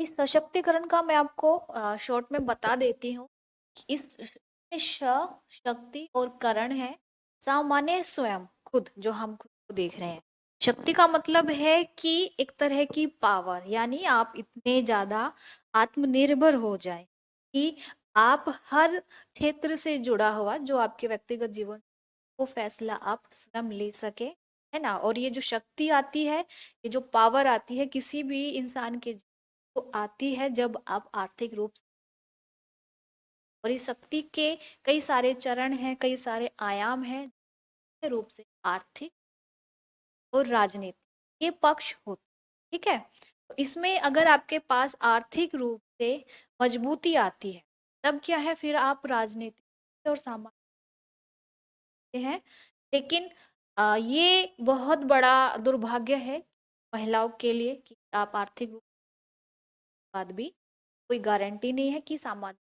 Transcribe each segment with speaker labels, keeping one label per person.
Speaker 1: इस सशक्तिकरण का मैं आपको शॉर्ट में बता देती हूँ कि इस में शक्ति और करण है सामान्य स्वयं खुद जो हम खुद को देख रहे हैं। शक्ति का मतलब है कि एक तरह की पावर, यानी आप इतने ज्यादा आत्मनिर्भर हो जाए कि आप हर क्षेत्र से जुड़ा हुआ जो आपके व्यक्तिगत जीवन वो फैसला आप स्वयं ले सके, है ना। और ये जो शक्ति आती है, ये जो पावर आती है किसी भी इंसान के तो आती है जब आप आर्थिक रूप से, और इस शक्ति के कई सारे चरण हैं, कई सारे आयाम हैं। मुख्य रूप से आर्थिक और राजनीतिक ये पक्ष होते हैं, ठीक है। तो इसमें अगर आपके पास आर्थिक रूप से मजबूती आती है तब क्या है, फिर आप राजनीतिक और सामाजिक हैं। लेकिन ये बहुत बड़ा दुर्भाग्य है महिलाओं के लिए कि आप आर्थिक रूप के बाद भी कोई गारंटी नहीं है कि सामाजिक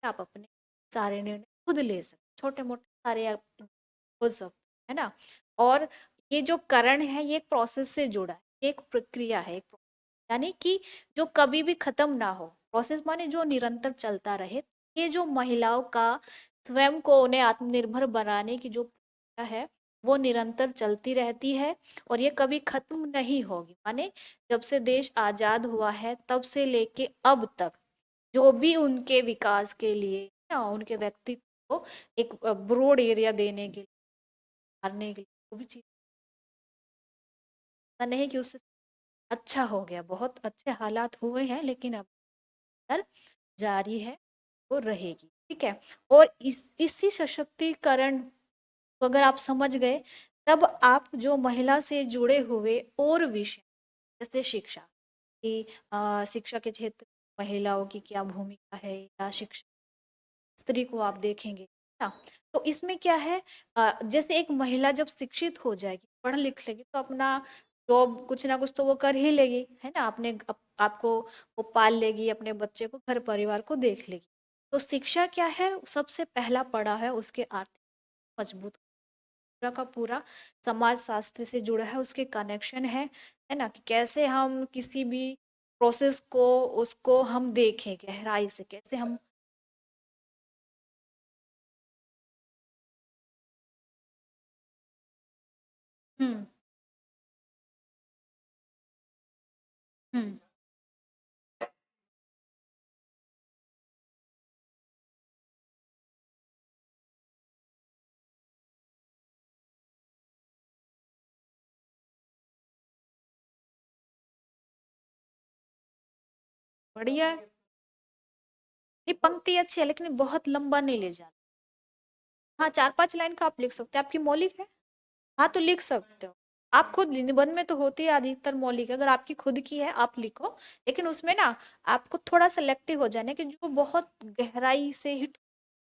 Speaker 1: आप अपने सारे निर्णय खुद ले सकते, छोटे मोटे सारे आप हो सकते, है ना। और ये जो करण है ये एक प्रोसेस से जुड़ा है, ये एक प्रक्रिया है, यानी कि जो कभी भी खत्म ना हो। प्रोसेस माने जो निरंतर चलता रहे। ये जो महिलाओं का स्वयं को उन्हें आत्मनिर्भर बनाने की जो प्रक्रिया है वो निरंतर चलती रहती है और ये कभी खत्म नहीं होगी। माने जब से देश आजाद हुआ है तब से लेके अब तक जो भी उनके विकास के लिए या उनके व्यक्तित्व को एक ब्रॉड एरिया देने के लिए, करने के लिए वो भी चीज ऐसा नहीं कि उससे अच्छा हो गया, बहुत अच्छे हालात हुए हैं लेकिन अब तर जारी है, वो रहेगी, ठीक है। और इसी सशक्तिकरण को अगर आप समझ गए तब आप जो महिला से जुड़े हुए और विषय जैसे शिक्षा की, शिक्षा के क्षेत्र में महिलाओं की क्या भूमिका है, या शिक्षा स्त्री को आप देखेंगे ना। तो इसमें क्या है, जैसे एक महिला जब शिक्षित हो जाएगी, पढ़ लिख लेगी तो अपना जॉब कुछ ना कुछ तो वो कर ही लेगी, है ना। आपको वो पाल लेगी, अपने बच्चे को, घर परिवार को देख लेगी। तो शिक्षा क्या है, सबसे पहला पड़ा है उसके आर्थिक मजबूत, पूरा का पूरा समाज शास्त्र से जुड़ा है, उसके कनेक्शन है ना। कि कैसे हम किसी भी प्रोसेस को उसको हम देखें गहराई से, कैसे हम। हम्म। हम्म। बढ़िया है। ये पंक्ति अच्छी है लेकिन बहुत लंबा नहीं ले जाना। हाँ, 4-5 लाइन का आप लिख सकते हैं, आपकी मौलिक है। हाँ, तो लिख सकते हो। आप खुद निबंध में तो होती है अधिकतर मौलिक, अगर आपकी खुद की है आप लिखो। लेकिन उसमें ना आपको थोड़ा सेलेक्टिव हो जाना कि जो बहुत गहराई से हिट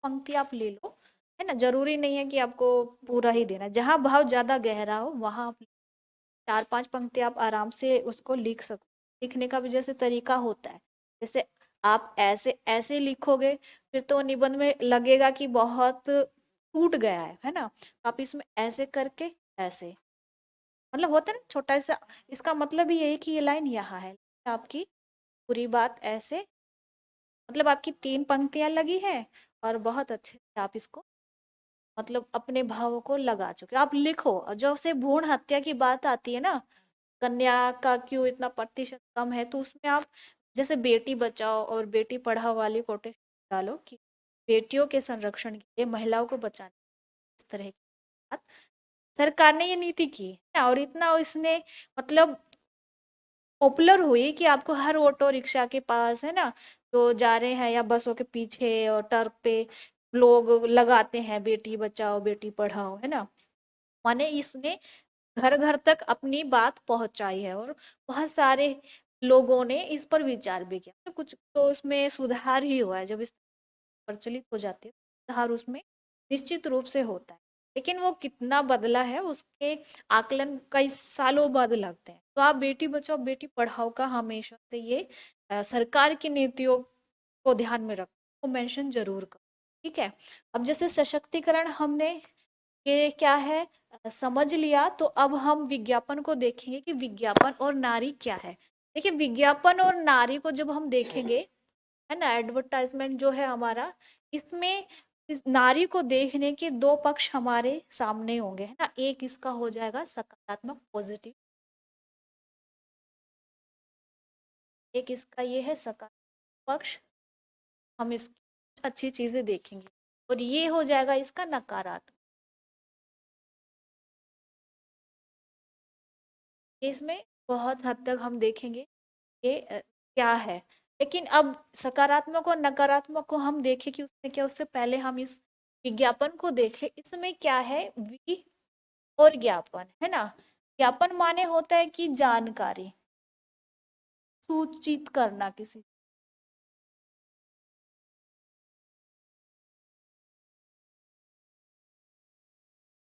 Speaker 1: पंक्ति आप ले लो, है ना। जरूरी नहीं है कि आपको पूरा ही देना, जहां भाव ज्यादा गहरा हो वहां आप 4-5 पंक्ति आप आराम से उसको लिख सकते। लिखने का भी जैसे तरीका होता है, जैसे आप ऐसे ऐसे लिखोगे फिर तो निबंध में लगेगा कि बहुत टूट गया है ना। तो आप इसमें ऐसे करके ऐसे, मतलब होता है ना छोटा सा, इसका मतलब ही यही कि ये लाइन यहाँ है, आपकी पूरी बात ऐसे, मतलब आपकी 3 पंक्तियां लगी है और बहुत अच्छे से आप इसको मतलब अपने भावों को लगा चुके हो। आप लिखो। और जो से भ्रूण हत्या की बात आती है ना, कन्या का क्यों इतना प्रतिशत कम है, तो उसमें आप जैसे बेटी बचाओ और बेटी पढ़ाओ वाली कोटेशन डालो कि बेटियों के संरक्षण के लिए, महिलाओं को बचाने, इस तरह की बात सरकार ने ये नीति की है ना। और इतना इसने मतलब पॉपुलर हुई कि आपको हर ऑटो रिक्शा के पास, है ना, जो जा रहे हैं या बसों के पीछे और टर्क पे लोग लगाते हैं बेटी बचाओ बेटी पढ़ाओ, है ना। माने इसने घर घर तक अपनी बात पहुंचाई है और बहुत सारे लोगों ने इस पर विचार भी किया। तो कुछ तो उसमें सुधार ही हुआ है, जब इस प्रचलित हो जाती है सुधार उसमें निश्चित रूप से होता है। लेकिन वो कितना बदला है उसके आकलन कई सालों बाद लगते हैं। तो आप बेटी बचाओ बेटी पढ़ाओ का हमेशा से ये सरकार की नीतियों को ध्यान में रखो, वो मेंशन जरूर करो, ठीक है। अब जैसे सशक्तिकरण हमने ये क्या है समझ लिया, तो अब हम विज्ञापन को देखेंगे कि विज्ञापन और नारी क्या है। देखिए विज्ञापन और नारी को जब हम देखेंगे, है ना, एडवर्टाइजमेंट जो है हमारा, इसमें इस नारी को देखने के दो पक्ष हमारे सामने होंगे, है ना। एक इसका हो जाएगा सकारात्मक पॉजिटिव, एक इसका ये है सकारात्मक पक्ष, हम इस अच्छी चीजें देखेंगे, और ये हो जाएगा इसका नकारात्मक। इसमें बहुत हद तक हम देखेंगे ये क्या है। लेकिन अब सकारात्मक और नकारात्मक को हम देखें कि उसमें क्या, उससे पहले हम इस विज्ञापन को देख ले। इसमें क्या है, वि और ज्ञापन, है ना। ज्ञापन माने होता है कि जानकारी, सूचित करना किसी,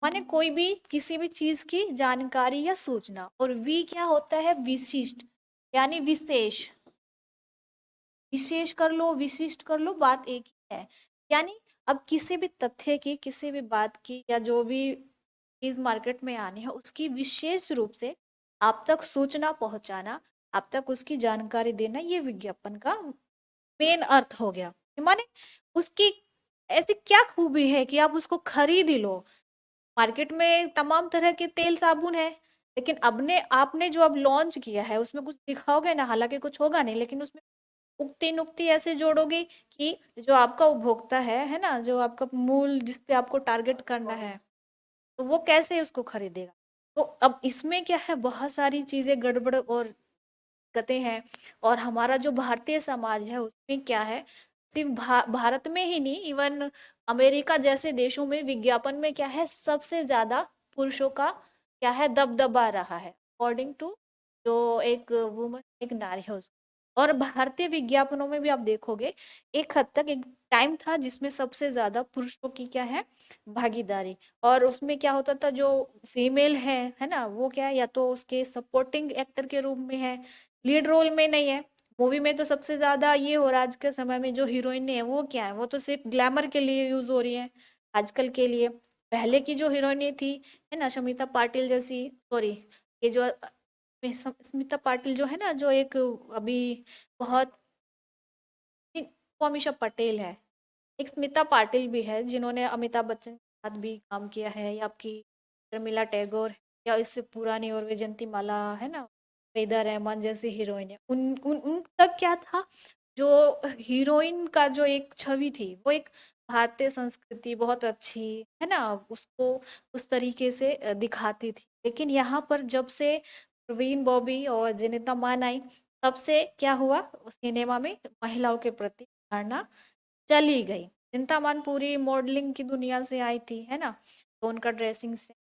Speaker 1: माने कोई भी किसी भी चीज की जानकारी या सूचना। और वी क्या होता है, विशिष्ट, यानी विशेष, विशेष कर लो, विशिष्ट कर लो, बात एक ही है। यानी अब किसी भी तथ्य की, किसी भी बात की, या जो भी चीज मार्केट में आनी है उसकी विशेष रूप से आप तक सूचना पहुंचाना, आप तक उसकी जानकारी देना, ये विज्ञापन का मेन अर्थ हो गया। माने उसकी ऐसी क्या खूबी है कि आप उसको खरीद ही लो। मार्केट में तमाम तरह के तेल साबुन है, लेकिन अपने आपने जो अब लॉन्च किया है उसमें कुछ दिखाओगे ना, हालांकि कुछ होगा नहीं, लेकिन उसमें उक्ति नुक्ति ऐसे जोड़ोगे कि जो आपका उपभोक्ता है ना, जो आपका मूल जिस पे आपको टारगेट करना है, तो वो कैसे उसको खरीदेगा। तो अब इसमें क्या है, बहुत सारी चीजें गड़बड़ और दिक्कतें हैं। और हमारा जो भारतीय समाज है उसमें क्या है, सिर्फ भारत में ही नहीं, इवन अमेरिका जैसे देशों में विज्ञापन में क्या है, सबसे ज्यादा पुरुषों का क्या है, दबदबा रहा है, अकॉर्डिंग टू जो एक वुमन, एक नारी है उसका। और भारतीय विज्ञापनों में भी आप देखोगे, एक हद तक एक टाइम था जिसमें सबसे ज्यादा पुरुषों की क्या है, भागीदारी। और उसमें क्या होता था, जो फीमेल है ना, वो क्या है, या तो उसके सपोर्टिंग एक्टर के रूप में है, लीड रोल में नहीं है। मूवी में तो सबसे ज्यादा ये हो रहा है आज के समय में, जो हीरोइन है वो क्या है, वो तो सिर्फ ग्लैमर के लिए यूज हो रही है आजकल के लिए। पहले की जो हीरोइनें थी, है ना, शमिता पाटिल जैसी, सॉरी, ये जो स्मिता पाटिल जो है ना, जो एक अभी बहुत, वो अमीषा पटेल है, एक स्मिता पाटिल भी है जिन्होंने अमिताभ बच्चन के साथ भी काम किया है, या आपकी शर्मिला टैगोर, या इससे पुरानी और वैजंती माला, है ना, वेदा रहमान जैसी हीरोइन है। उन उन उन तक क्या था, जो हीरोइन का जो एक छवि थी, वो एक भारतीय संस्कृति बहुत अच्छी, है ना, उसको उस तरीके से दिखाती थी। लेकिन यहाँ पर जब से प्रवीण बॉबी और जेनिता मान आई, तब से क्या हुआ, सिनेमा में महिलाओं के प्रति धारणा चली गई। चिंतामान पूरी मॉडलिंग की दुनिया से आई थी, है ना, तो उनका ड्रेसिंग से,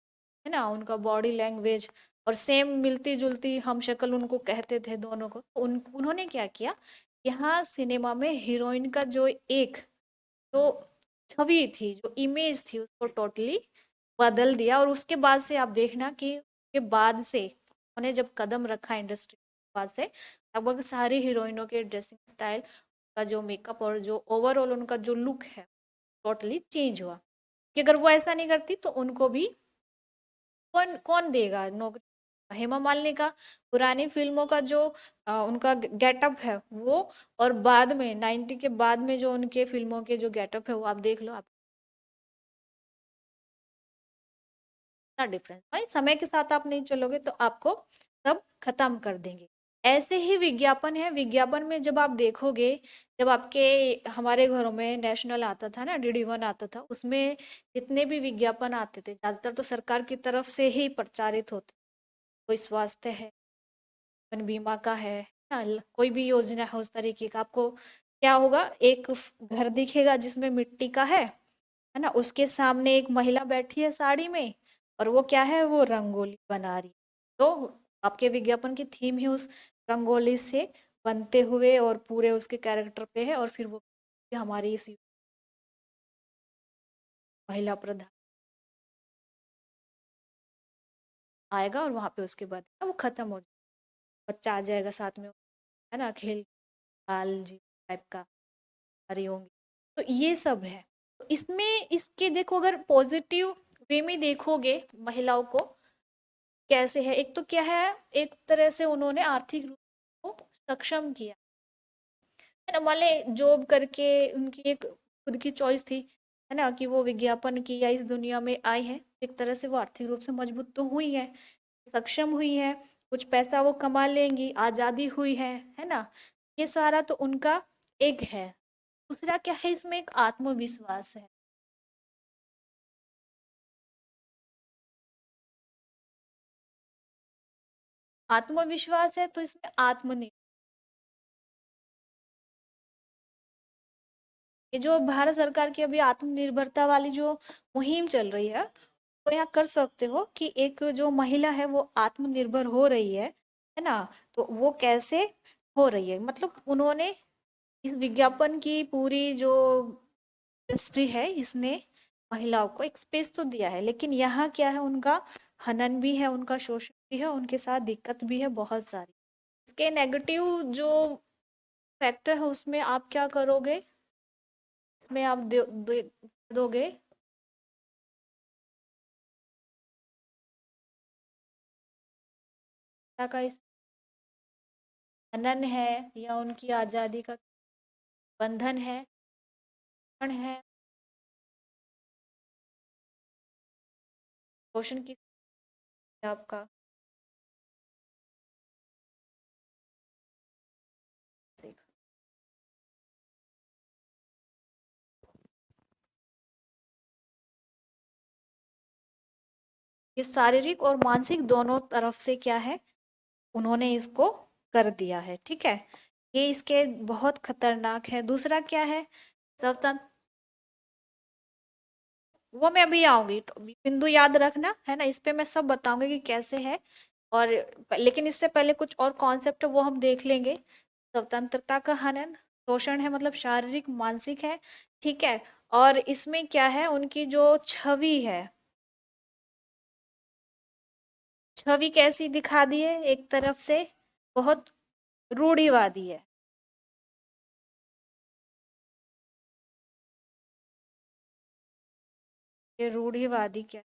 Speaker 1: है ना, उनका बॉडी लैंग्वेज और सेम मिलती जुलती हम शक्ल उनको कहते थे दोनों को। तो उन्होंने क्या किया, यहाँ सिनेमा में हीरोइन का जो एक जो छवि थी, जो इमेज थी, उसको टोटली बदल दिया। और उसके बाद से आप देखना कि के बाद से उन्होंने जब कदम रखा इंडस्ट्री के बाद से, लगभग सारी हीरोइनों के ड्रेसिंग स्टाइल का जो मेकअप और जो ओवरऑल उनका जो लुक है टोटली चेंज हुआ। कि अगर वो ऐसा नहीं करती तो उनको भी कौन कौन देगा नौकरी। हेमा मालिनी का पुरानी फिल्मों का जो उनका गेटअप है वो, और बाद में 90 के बाद में जो उनके फिल्मों के जो गेटअप है वो आप देख लो, आप डिफरेंस भाई, समय के साथ आप नहीं चलोगे तो आपको सब खत्म कर देंगे। ऐसे ही विज्ञापन है, विज्ञापन में जब आप देखोगे, जब आपके हमारे घरों में नेशनल आता था ना, DD1 आता था, उसमें जितने भी विज्ञापन आते थे ज्यादातर तो सरकार की तरफ से ही प्रचारित होते। कोई स्वास्थ्य है, जीवन बीमा का है ना, कोई भी योजना है उस तरीके का, आपको क्या होगा, एक घर दिखेगा जिसमें मिट्टी का है ना, उसके सामने एक महिला बैठी है साड़ी में, और वो क्या है, वो रंगोली बना रही है। तो आपके विज्ञापन की थीम ही उस रंगोली से बनते हुए और पूरे उसके कैरेक्टर पे है। और फिर वो हमारी इस महिला प्रधान आएगा, और वहां पे उसके बाद वो खत्म हो जाएगा, बच्चा आ जाएगा साथ में, है ना, खेल बाल जी टाइप का रही होंगी। तो ये सब है। तो इसमें इसके देखो, अगर पॉजिटिव वे में देखोगे महिलाओं को कैसे है, एक तो क्या है, एक तरह से उन्होंने आर्थिक रूप को सक्षम किया, है ना। मान ले जॉब करके उनकी एक खुद की चॉइस थी, है ना, कि वो विज्ञापन की या इस दुनिया में आई है, एक तरह से वो आर्थिक रूप से मजबूत तो हुई है, सक्षम हुई है, कुछ पैसा वो कमा लेंगी, आजादी हुई है ना। ये सारा तो उनका एक है। दूसरा क्या है, इसमें एक आत्मविश्वास है। आत्मविश्वास है तो इसमें आत्मनिर्भर, ये जो भारत सरकार की अभी आत्मनिर्भरता वाली जो मुहिम चल रही है, तो यहाँ कर सकते हो कि एक जो महिला है वो आत्मनिर्भर हो रही है ना। तो वो कैसे हो रही है, मतलब उन्होंने इस विज्ञापन की पूरी जो इंडस्ट्री है, इसने महिलाओं को एक स्पेस तो दिया है, लेकिन यहाँ क्या है, उनका हनन भी है, उनका शोषण भी है, उनके साथ दिक्कत भी है बहुत सारी। इसके नेगेटिव जो फैक्टर है उसमें आप क्या करोगे, इसमें आप दोगे क्या का इस हनन है या उनकी आजादी का बंधन है, शोषण है, शोषण की आपका ये शारीरिक और मानसिक दोनों तरफ से क्या है, उन्होंने इसको कर दिया है, ठीक है। ये इसके बहुत खतरनाक है। दूसरा क्या है, स्वतंत्र, वो मैं अभी आऊंगी, तो बिंदु याद रखना, है ना, इस पे मैं सब बताऊंगी कि कैसे है। और लेकिन इससे पहले कुछ और कॉन्सेप्ट है वो हम देख लेंगे। स्वतंत्रता का हनन, शोषण है, मतलब शारीरिक मानसिक है, ठीक है। और इसमें क्या है, उनकी जो छवि है, छवि कैसी दिखा दी है, एक तरफ से बहुत रूढ़िवादी है। ये रूढ़िवादी क्या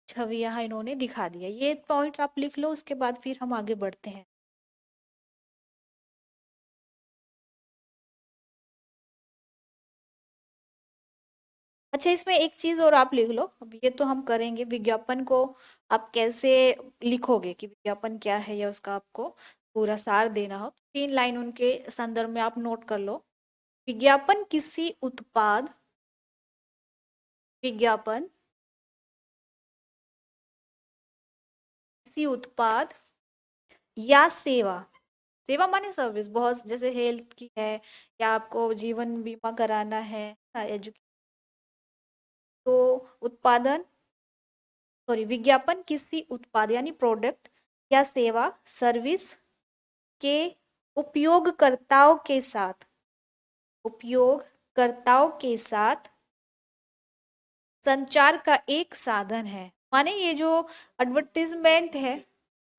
Speaker 1: छवि यहाँ इन्होंने दिखा दी है, ये पॉइंट्स आप लिख लो, उसके बाद फिर हम आगे बढ़ते हैं। अच्छा, इसमें एक चीज और आप लिख लो, अब ये तो हम करेंगे, विज्ञापन को आप कैसे लिखोगे कि विज्ञापन क्या है, या उसका आपको पूरा सार देना हो, 3 लाइन उनके संदर्भ में आप नोट कर लो। विज्ञापन किसी उत्पाद, विज्ञापन किसी उत्पाद या सेवा, सेवा माने सर्विस, बहुत जैसे हेल्थ की है, या आपको जीवन बीमा कराना है, एजुकेशन, तो उत्पादन, सॉरी, विज्ञापन किसी उत्पाद यानी प्रोडक्ट या सेवा, सर्विस के उपयोगकर्ताओं के साथ, उपयोगकर्ताओं के साथ संचार का एक साधन है। माने ये जो एडवर्टीजमेंट है,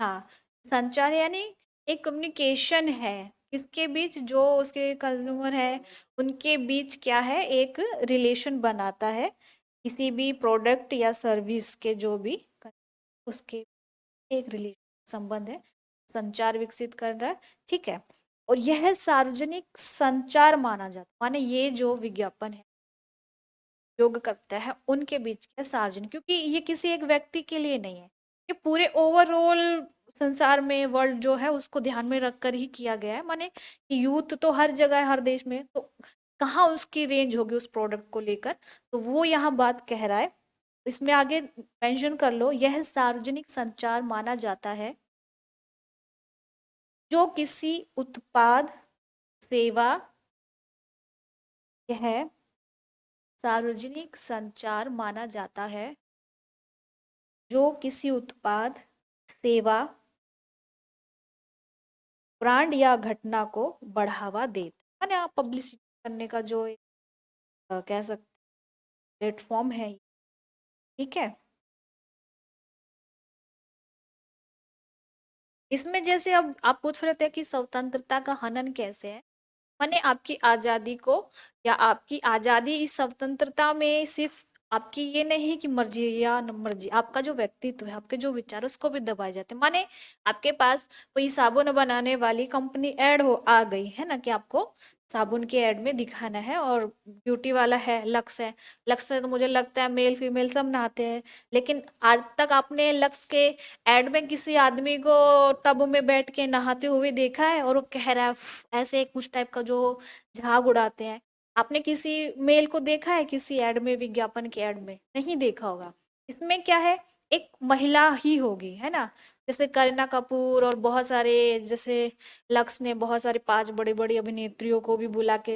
Speaker 1: हाँ, संचार यानी एक कम्युनिकेशन है, किसके बीच, जो उसके कंज्यूमर है उनके बीच क्या है, एक रिलेशन बनाता है, किसी भी प्रोडक्ट या सर्विस के जो भी उसके एक रिलेशन संबंध है, संचार विकसित कर रहा है, ठीक है। और यह सार्वजनिक संचार माना जाता है, माने ये जो विज्ञापन है योग करता है उनके बीच का सार्वजनिक, क्योंकि ये किसी एक व्यक्ति के लिए नहीं है, ये पूरे ओवरऑल संसार में, वर्ल्ड जो है उसको ध्यान में रखकर ही किया गया है। माने यूथ तो हर जगह है, हर देश में, तो कहाँ उसकी रेंज होगी उस प्रोडक्ट को लेकर, तो वो यहाँ बात कह रहा है। इसमें आगे मेंशन कर लो, यह सार्वजनिक संचार माना जाता है जो किसी उत्पाद, सेवा, यह सार्वजनिक संचार माना जाता है जो किसी उत्पाद, सेवा, ब्रांड या घटना को बढ़ावा देता है, माने आप पब्लिसिटी करने का जो एक कह सकते प्लेटफॉर्म है, ठीक है। इसमें जैसे अब आप पूछ रहे थे कि स्वतंत्रता का हनन कैसे है, माने आपकी आजादी को, या आपकी आजादी इस स्वतंत्रता में सिर्फ आपकी ये नहीं है कि मर्जी या न मर्जी, आपका जो व्यक्तित्व है, आपके जो विचार है, उसको भी दबाए जाते हैं। माने आपके पास कोई साबुन बनाने वाली कंपनी ऐड हो आ गई है ना, कि आपको साबुन के ऐड में दिखाना है, और ब्यूटी वाला है लक्स है। लक्स से तो मुझे लगता है मेल फीमेल सब नहाते हैं, लेकिन आज तक आपने लक्स के ऐड में किसी आदमी को टब में बैठ के नहाते हुए देखा है और वो कह रहा है ऐसे कुछ टाइप का जो झाग उड़ाते हैं? आपने किसी मेल को देखा है किसी ऐड में, विज्ञापन के ऐड में? नहीं देखा होगा। इसमें क्या है, एक महिला ही होगी, है ना। जैसे करीना कपूर और बहुत सारे, जैसे लक्स ने बहुत सारे 5 बड़ी बड़ी अभिनेत्रियों को भी बुला के,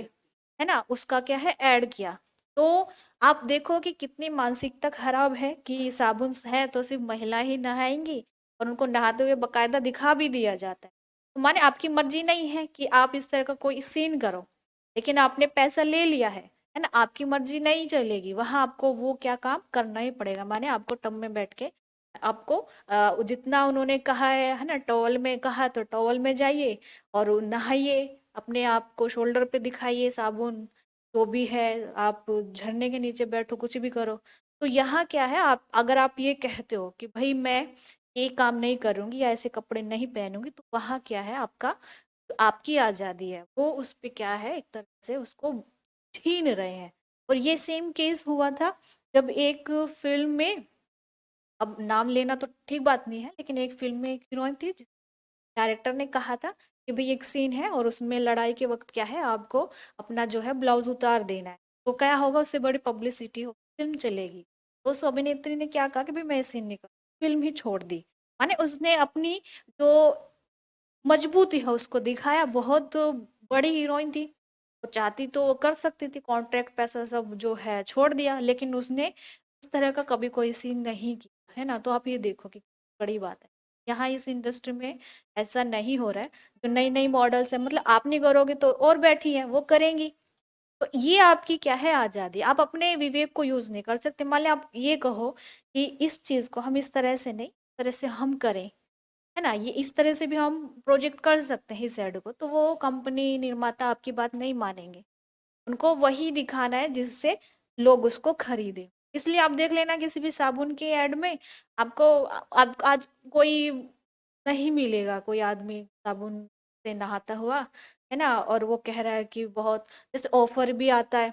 Speaker 1: है ना, उसका क्या है ऐड किया। तो आप देखो कि कितनी मानसिकता खराब है कि साबुन है तो सिर्फ महिला ही नहाएंगी, और उनको नहाते हुए बकायदा दिखा भी दिया जाता है। तो माने आपकी मर्जी नहीं है कि आप इस तरह का कोई सीन करो, लेकिन आपने पैसा ले लिया है ना, आपकी मर्जी नहीं चलेगी, वहां आपको वो क्या काम करना ही पड़ेगा। माने आपको टब में बैठ के आपको जितना उन्होंने कहा है ना, टॉवल में कहा तो टॉवल में जाइए और नहाइए, अपने आप को शोल्डर पे दिखाइए साबुन, जो भी है, आप झरने के नीचे बैठो, कुछ भी करो। तो यहाँ क्या है, आप अगर आप ये कहते हो कि भाई मैं ये काम नहीं करूंगी या ऐसे कपड़े नहीं पहनूंगी, तो वहाँ क्या है, आपका आपकी आजादी है वो उस पे क्या है, एक तरह से उसको छीन रहे हैं। और ये सेम केस हुआ था जब एक फिल्म में, अब नाम लेना तो ठीक बात नहीं है, लेकिन एक फिल्म में एक हीरोइन थी, डायरेक्टर ने कहा था कि भाई एक सीन है और उसमें लड़ाई के वक्त क्या है, आपको अपना जो है ब्लाउज उतार देना है। तो क्या होगा, उससे बड़ी पब्लिसिटी होगी, फिल्म चलेगी। तो उस अभिनेत्री ने क्या कहा कि भाई मैं सीन नहीं कर, फिल्म ही छोड़ दी। माने उसने अपनी जो मजबूती है उसको दिखाया। बहुत बड़ी हीरोइन थी, वो चाहती तो वो कर सकती थी, कॉन्ट्रैक्ट पैसा सब जो है छोड़ दिया, लेकिन उसने उस तरह का कभी कोई सीन नहीं किया, है ना। तो आप ये देखो कि बड़ी बात है, यहाँ इस इंडस्ट्री में ऐसा नहीं हो रहा है। जो नई नई मॉडल्स है, मतलब आप नहीं करोगे तो और बैठी है वो करेंगी। तो ये आपकी क्या है आजादी, आप अपने विवेक को यूज नहीं कर सकते। मान लिया आप ये कहो कि इस चीज को हम इस तरह से नहीं, इस तरह से हम करें, है ना, ये इस तरह से भी हम प्रोजेक्ट कर सकते हैं इस ऐड को, तो वो कंपनी निर्माता आपकी बात नहीं मानेंगे। उनको वही दिखाना है जिससे लोग उसको खरीदे। इसलिए आप देख लेना किसी भी साबुन के ऐड में आपको आप आज कोई नहीं मिलेगा, कोई आदमी साबुन से नहाता हुआ, है ना, और वो कह रहा है कि बहुत, जैसे ऑफर भी आता है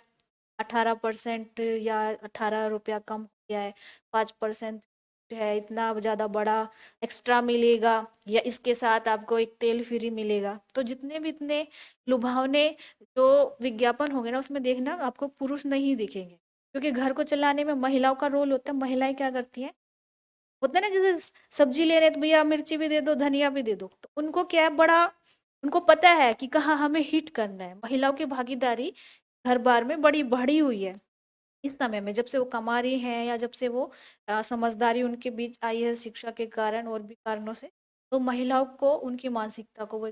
Speaker 1: 18% या 18 रुपया कम हो गया है, 5% है, इतना ज्यादा बड़ा एक्स्ट्रा मिलेगा, या इसके साथ आपको एक तेल फ्री मिलेगा। तो जितने भी इतने लुभावने जो विज्ञापन होंगे ना, उसमें देखना आपको पुरुष नहीं दिखेंगे, क्योंकि घर को चलाने में महिलाओं का रोल होता है। महिलाएं क्या करती हैं, होता है ना, जैसे सब्जी ले रहे हैं तो भैया मिर्ची भी दे दो, धनिया भी दे दो, तो उनको क्या है, बड़ा उनको पता है कि कहाँ हमें हिट करना है। महिलाओं की भागीदारी घर बार में बड़ी बढ़ी हुई है इस समय में, जब से वो कमा रही हैं, या जब से वो समझदारी उनके बीच आई है शिक्षा के कारण और भी कारणों से। तो महिलाओं को, उनकी मानसिकता को वो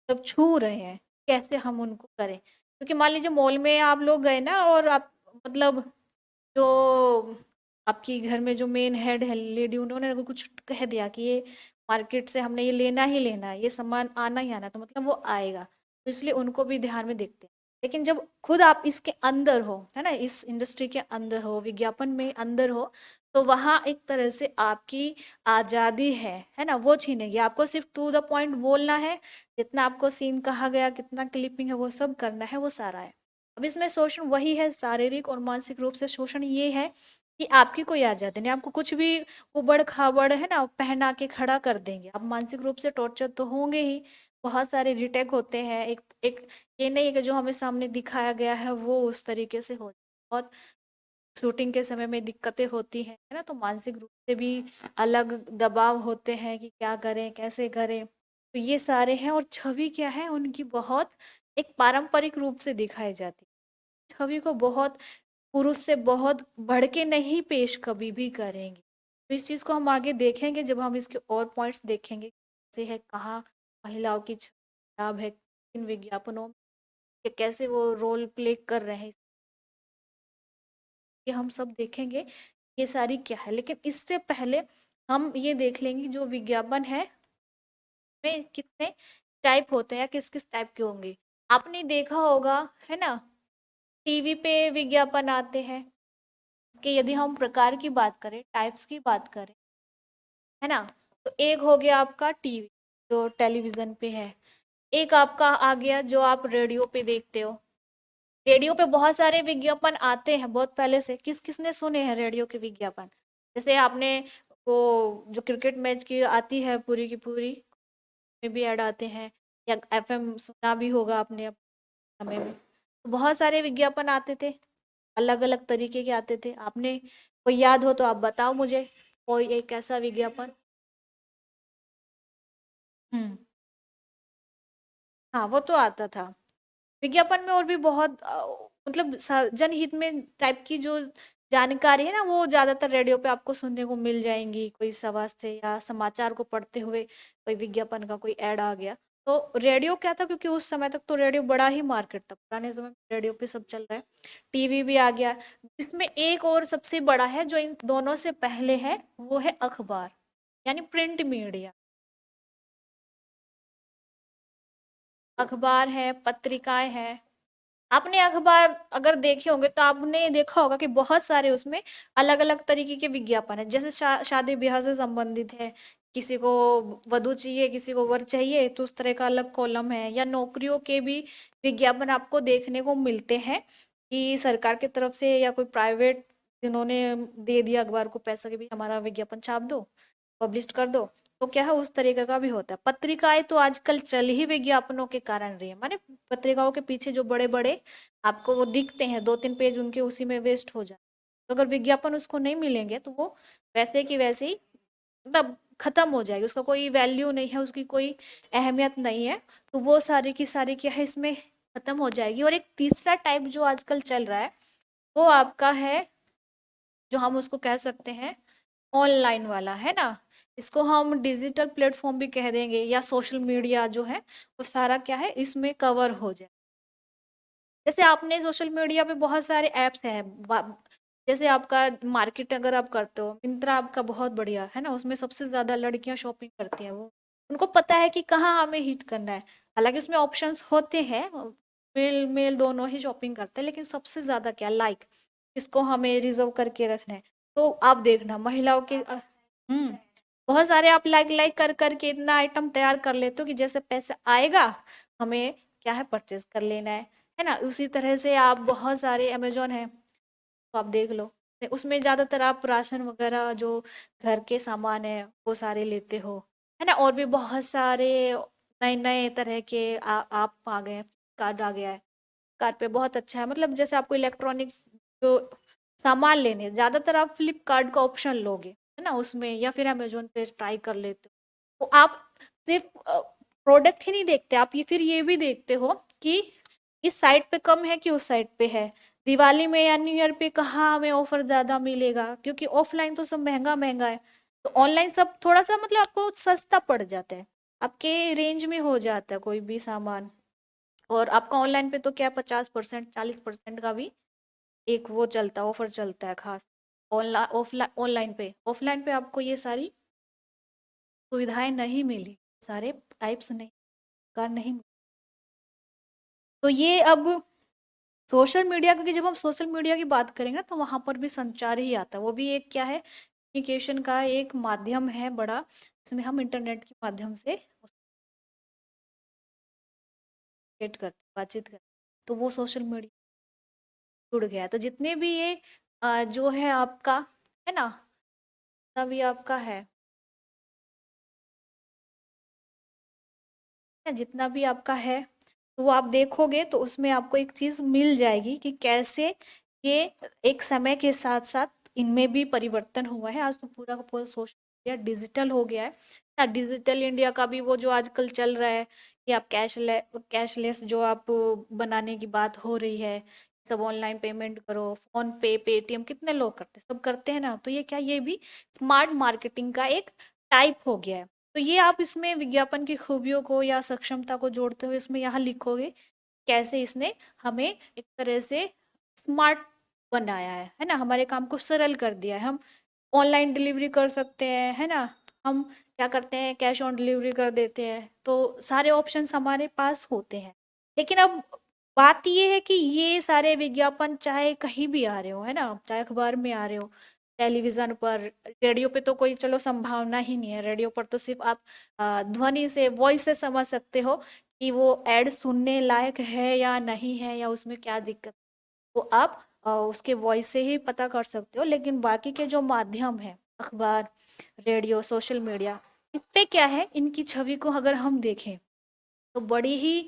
Speaker 1: सब छू रहे हैं, कैसे हम उनको करें। क्योंकि मान लीजिए मॉल में आप लोग गए ना, और आप मतलब जो आपकी घर में जो मेन हेड है लेडी, उन्होंने अगर कुछ कह दिया कि ये मार्केट से हमने ये लेना ही लेना है, ये सामान आना ही आना, तो मतलब वो आएगा। तो इसलिए उनको भी ध्यान में देखते हैं। लेकिन जब खुद आप इसके अंदर हो, है ना, इस इंडस्ट्री के अंदर हो, विज्ञापन में अंदर हो, तो वहां एक तरह से आपकी आजादी है ना, वो छीनेगी। आपको सिर्फ टू द पॉइंट बोलना है, जितना आपको सीन कहा गया, कितना क्लिपिंग है, वो सब करना है, वो सारा है। अब इसमें शोषण वही है, शारीरिक और मानसिक रूप से शोषण ये है कि आपकी कोई आजादी नहीं, आपको कुछ भी उबड़ खाबड़, है ना, पहना के खड़ा कर देंगे। आप मानसिक रूप से टॉर्चर तो होंगे ही। बहुत सारे रिटेक होते हैं, एक एक ये नहीं है कि जो हमें सामने दिखाया गया है वो उस तरीके से हो। बहुत शूटिंग के समय में दिक्कतें होती हैं, है ना, तो मानसिक रूप से भी अलग दबाव होते हैं कि क्या करें कैसे करें। तो ये सारे हैं, और छवि क्या है उनकी, बहुत एक पारंपरिक रूप से दिखाई जाती है। छवि को बहुत पुरुष से बहुत बढ़ के नहीं पेश कभी भी करेंगे। तो इस चीज को हम आगे देखेंगे जब हम इसके और पॉइंट्स देखेंगे, कैसे है, कहाँ महिलाओं की छवि खराब है इन विज्ञापनों में, कि कैसे वो रोल प्ले कर रहे हैं, ये हम सब देखेंगे। ये सारी क्या है, लेकिन इससे पहले हम ये देख लेंगे जो विज्ञापन है में कितने टाइप होते हैं, किस किस टाइप के होंगे। आपने देखा होगा, है ना, टीवी पे विज्ञापन आते हैं, इसके यदि हम प्रकार की बात करें, टाइप्स की बात करें, है ना, तो एक हो गया आपका टीवी, जो टेलीविजन पे है। एक आपका आ गया जो आप रेडियो पे देखते हो। रेडियो पे बहुत सारे विज्ञापन आते हैं बहुत पहले से, किस किसने सुने हैं रेडियो के विज्ञापन? जैसे आपने वो जो क्रिकेट मैच की आती है पूरी की पूरी, में भी ऐड आते हैं, या एफएम सुना भी होगा आपने अपने समय में। तो बहुत सारे विज्ञापन आते थे, अलग अलग तरीके के आते थे। आपने कोई याद हो तो आप बताओ मुझे, कोई एक ऐसा विज्ञापन। हम्म। हाँ, वो तो आता था। विज्ञापन में और भी बहुत मतलब जनहित में टाइप की जो जानकारी है ना, वो ज्यादातर रेडियो पे आपको सुनने को मिल जाएंगी। कोई स्वास्थ्य या समाचार को पढ़ते हुए कोई विज्ञापन का कोई ऐड आ गया, तो रेडियो क्या था, क्योंकि उस समय तक तो रेडियो बड़ा ही मार्केट था, पुराने समय में रेडियो पे सब चल रहा है। टीवी भी आ गया। इसमें एक और सबसे बड़ा है जो इन दोनों से पहले है, वो है अखबार, यानी प्रिंट मीडिया। अखबार है, पत्रिकाएं हैं। आपने अखबार अगर देखे होंगे तो आपने देखा होगा कि बहुत सारे उसमें अलग अलग तरीके के विज्ञापन है। जैसे शादी ब्याह से संबंधित है, किसी को वधू चाहिए, किसी को वर चाहिए, तो उस तरह का अलग कॉलम है। या नौकरियों के भी विज्ञापन आपको देखने को मिलते हैं, कि सरकार की तरफ से या कोई प्राइवेट जिन्होंने दे दिया अखबार को पैसा कि भी हमारा विज्ञापन छाप दो, पब्लिश कर दो, तो क्या है उस तरीके का भी होता है। पत्रिकाएं तो आजकल चल ही विज्ञापनों के कारण रही है, माने पत्रिकाओं के पीछे जो बड़े बड़े आपको वो दिखते हैं, 2-3 पेज उनके उसी में वेस्ट हो जाए, तो अगर विज्ञापन उसको नहीं मिलेंगे तो वो वैसे की वैसे ही मतलब खत्म हो जाएगी, उसका कोई वैल्यू नहीं है, उसकी कोई अहमियत नहीं है। तो वो सारी की सारी क्या है इसमें खत्म हो जाएगी। और एक तीसरा टाइप जो आजकल चल रहा है, वो आपका है, जो हम उसको कह सकते हैं ऑनलाइन वाला, है ना। इसको हम डिजिटल प्लेटफॉर्म भी कह देंगे, या सोशल मीडिया जो है वो सारा क्या है इसमें कवर हो जाए। जैसे आपने सोशल मीडिया पे बहुत सारे ऐप्स हैं, जैसे आपका मार्केट अगर आप करते हो, मिंत्रा आपका बहुत बढ़िया है ना, उसमें सबसे ज्यादा लड़कियां शॉपिंग करती हैं। वो उनको पता है कि कहाँ हमें हिट करना है। हालांकि उसमें ऑप्शंस होते हैं, मेल मेल दोनों ही शॉपिंग करते हैं, लेकिन सबसे ज्यादा क्या लाइक, इसको हमें रिजर्व करके रखना है। तो आप देखना महिलाओं के बहुत सारे आप लाइक लाइक कर करके इतना आइटम तैयार कर लेते हो कि जैसे पैसा आएगा हमें क्या है परचेज कर लेना है ना। उसी तरह से आप बहुत सारे अमेजोन है, तो आप देख लो, उसमें ज्यादातर आप राशन वगैरह जो घर के सामान है वो सारे लेते हो, है ना। और भी बहुत सारे नए नए तरह के आप आ गए हैं, कार्ड आ गया है। कार्ड पे बहुत अच्छा है, मतलब जैसे आपको इलेक्ट्रॉनिक जो सामान लेने, ज्यादातर आप फ्लिपकार्ट का ऑप्शन लोगे, है ना उसमें, या फिर अमेजोन पे ट्राई कर लेते हो। तो आप सिर्फ प्रोडक्ट ही नहीं देखते, आप ये फिर ये भी देखते हो कि इस साइट पे कम है कि उस साइट पे है, दिवाली में या न्यू ईयर पे कहाँ हमें ऑफर ज्यादा मिलेगा, क्योंकि ऑफलाइन तो सब महंगा महंगा है। तो ऑनलाइन सब थोड़ा सा मतलब आपको सस्ता पड़ जाता है, आपके रेंज में हो जाता है कोई भी सामान। और आपका ऑनलाइन पे तो क्या 50% 40% का भी एक वो चलता है, ऑफर चलता है खास। ऑनलाइन ऑफलाइन ऑफलाइन पे आपको ये सारी सुविधाएं नहीं मिली, सारे टाइप्स नहीं, कार नहीं मिली। तो ये अब सोशल मीडिया, क्योंकि जब हम सोशल मीडिया की बात करेंगे ना तो वहां पर भी संचार ही आता है, वो भी एक क्या है कम्युनिकेशन का एक माध्यम है बड़ा, इसमें हम इंटरनेट के माध्यम से कम्युनिकेट करते बातचीत करते, तो वो सोशल मीडिया जुड़ गया है। तो जितने भी ये जो है आपका, है ना, तभी आपका है, जितना भी आपका है, तो वो आप देखोगे तो उसमें आपको एक चीज मिल जाएगी कि कैसे ये एक समय के साथ साथ इनमें भी परिवर्तन हुआ है। आज तो पूरा का पूरा सोशल मीडिया डिजिटल हो गया है ना। डिजिटल इंडिया का भी वो जो आजकल चल रहा है कि आप कैशलेस जो आप बनाने की बात हो रही है, सब ऑनलाइन पेमेंट करो, फोन पे पेटीएम कितने लोग करते हैं, सब करते हैं ना। तो ये क्या, ये भी स्मार्ट मार्केटिंग का एक टाइप हो गया है। तो ये आप इसमें विज्ञापन की खूबियों को या सक्षमता को जोड़ते हुए इसमें यहाँ लिखोगे कैसे इसने हमें एक तरह से स्मार्ट बनाया है ना, हमारे काम को सरल कर दिया है। हम ऑनलाइन डिलीवरी कर सकते हैं, है ना, हम क्या करते हैं कैश ऑन डिलीवरी कर देते हैं, तो सारे ऑप्शंस हमारे पास होते हैं। लेकिन अब बात ये है कि ये सारे विज्ञापन चाहे कहीं भी आ रहे हो, है ना, चाहे अखबार में आ रहे हो, टेलीविजन पर, रेडियो पे तो कोई चलो संभावना ही नहीं है। रेडियो पर तो सिर्फ आप ध्वनि से, वॉइस से समझ सकते हो कि वो एड सुनने लायक है या नहीं है, या उसमें क्या दिक्कत, तो आप उसके वॉइस से ही पता कर सकते हो। लेकिन बाकी के जो माध्यम है, अखबार, रेडियो, सोशल मीडिया, इस पे क्या है, इनकी छवि को अगर हम देखें तो बड़ी ही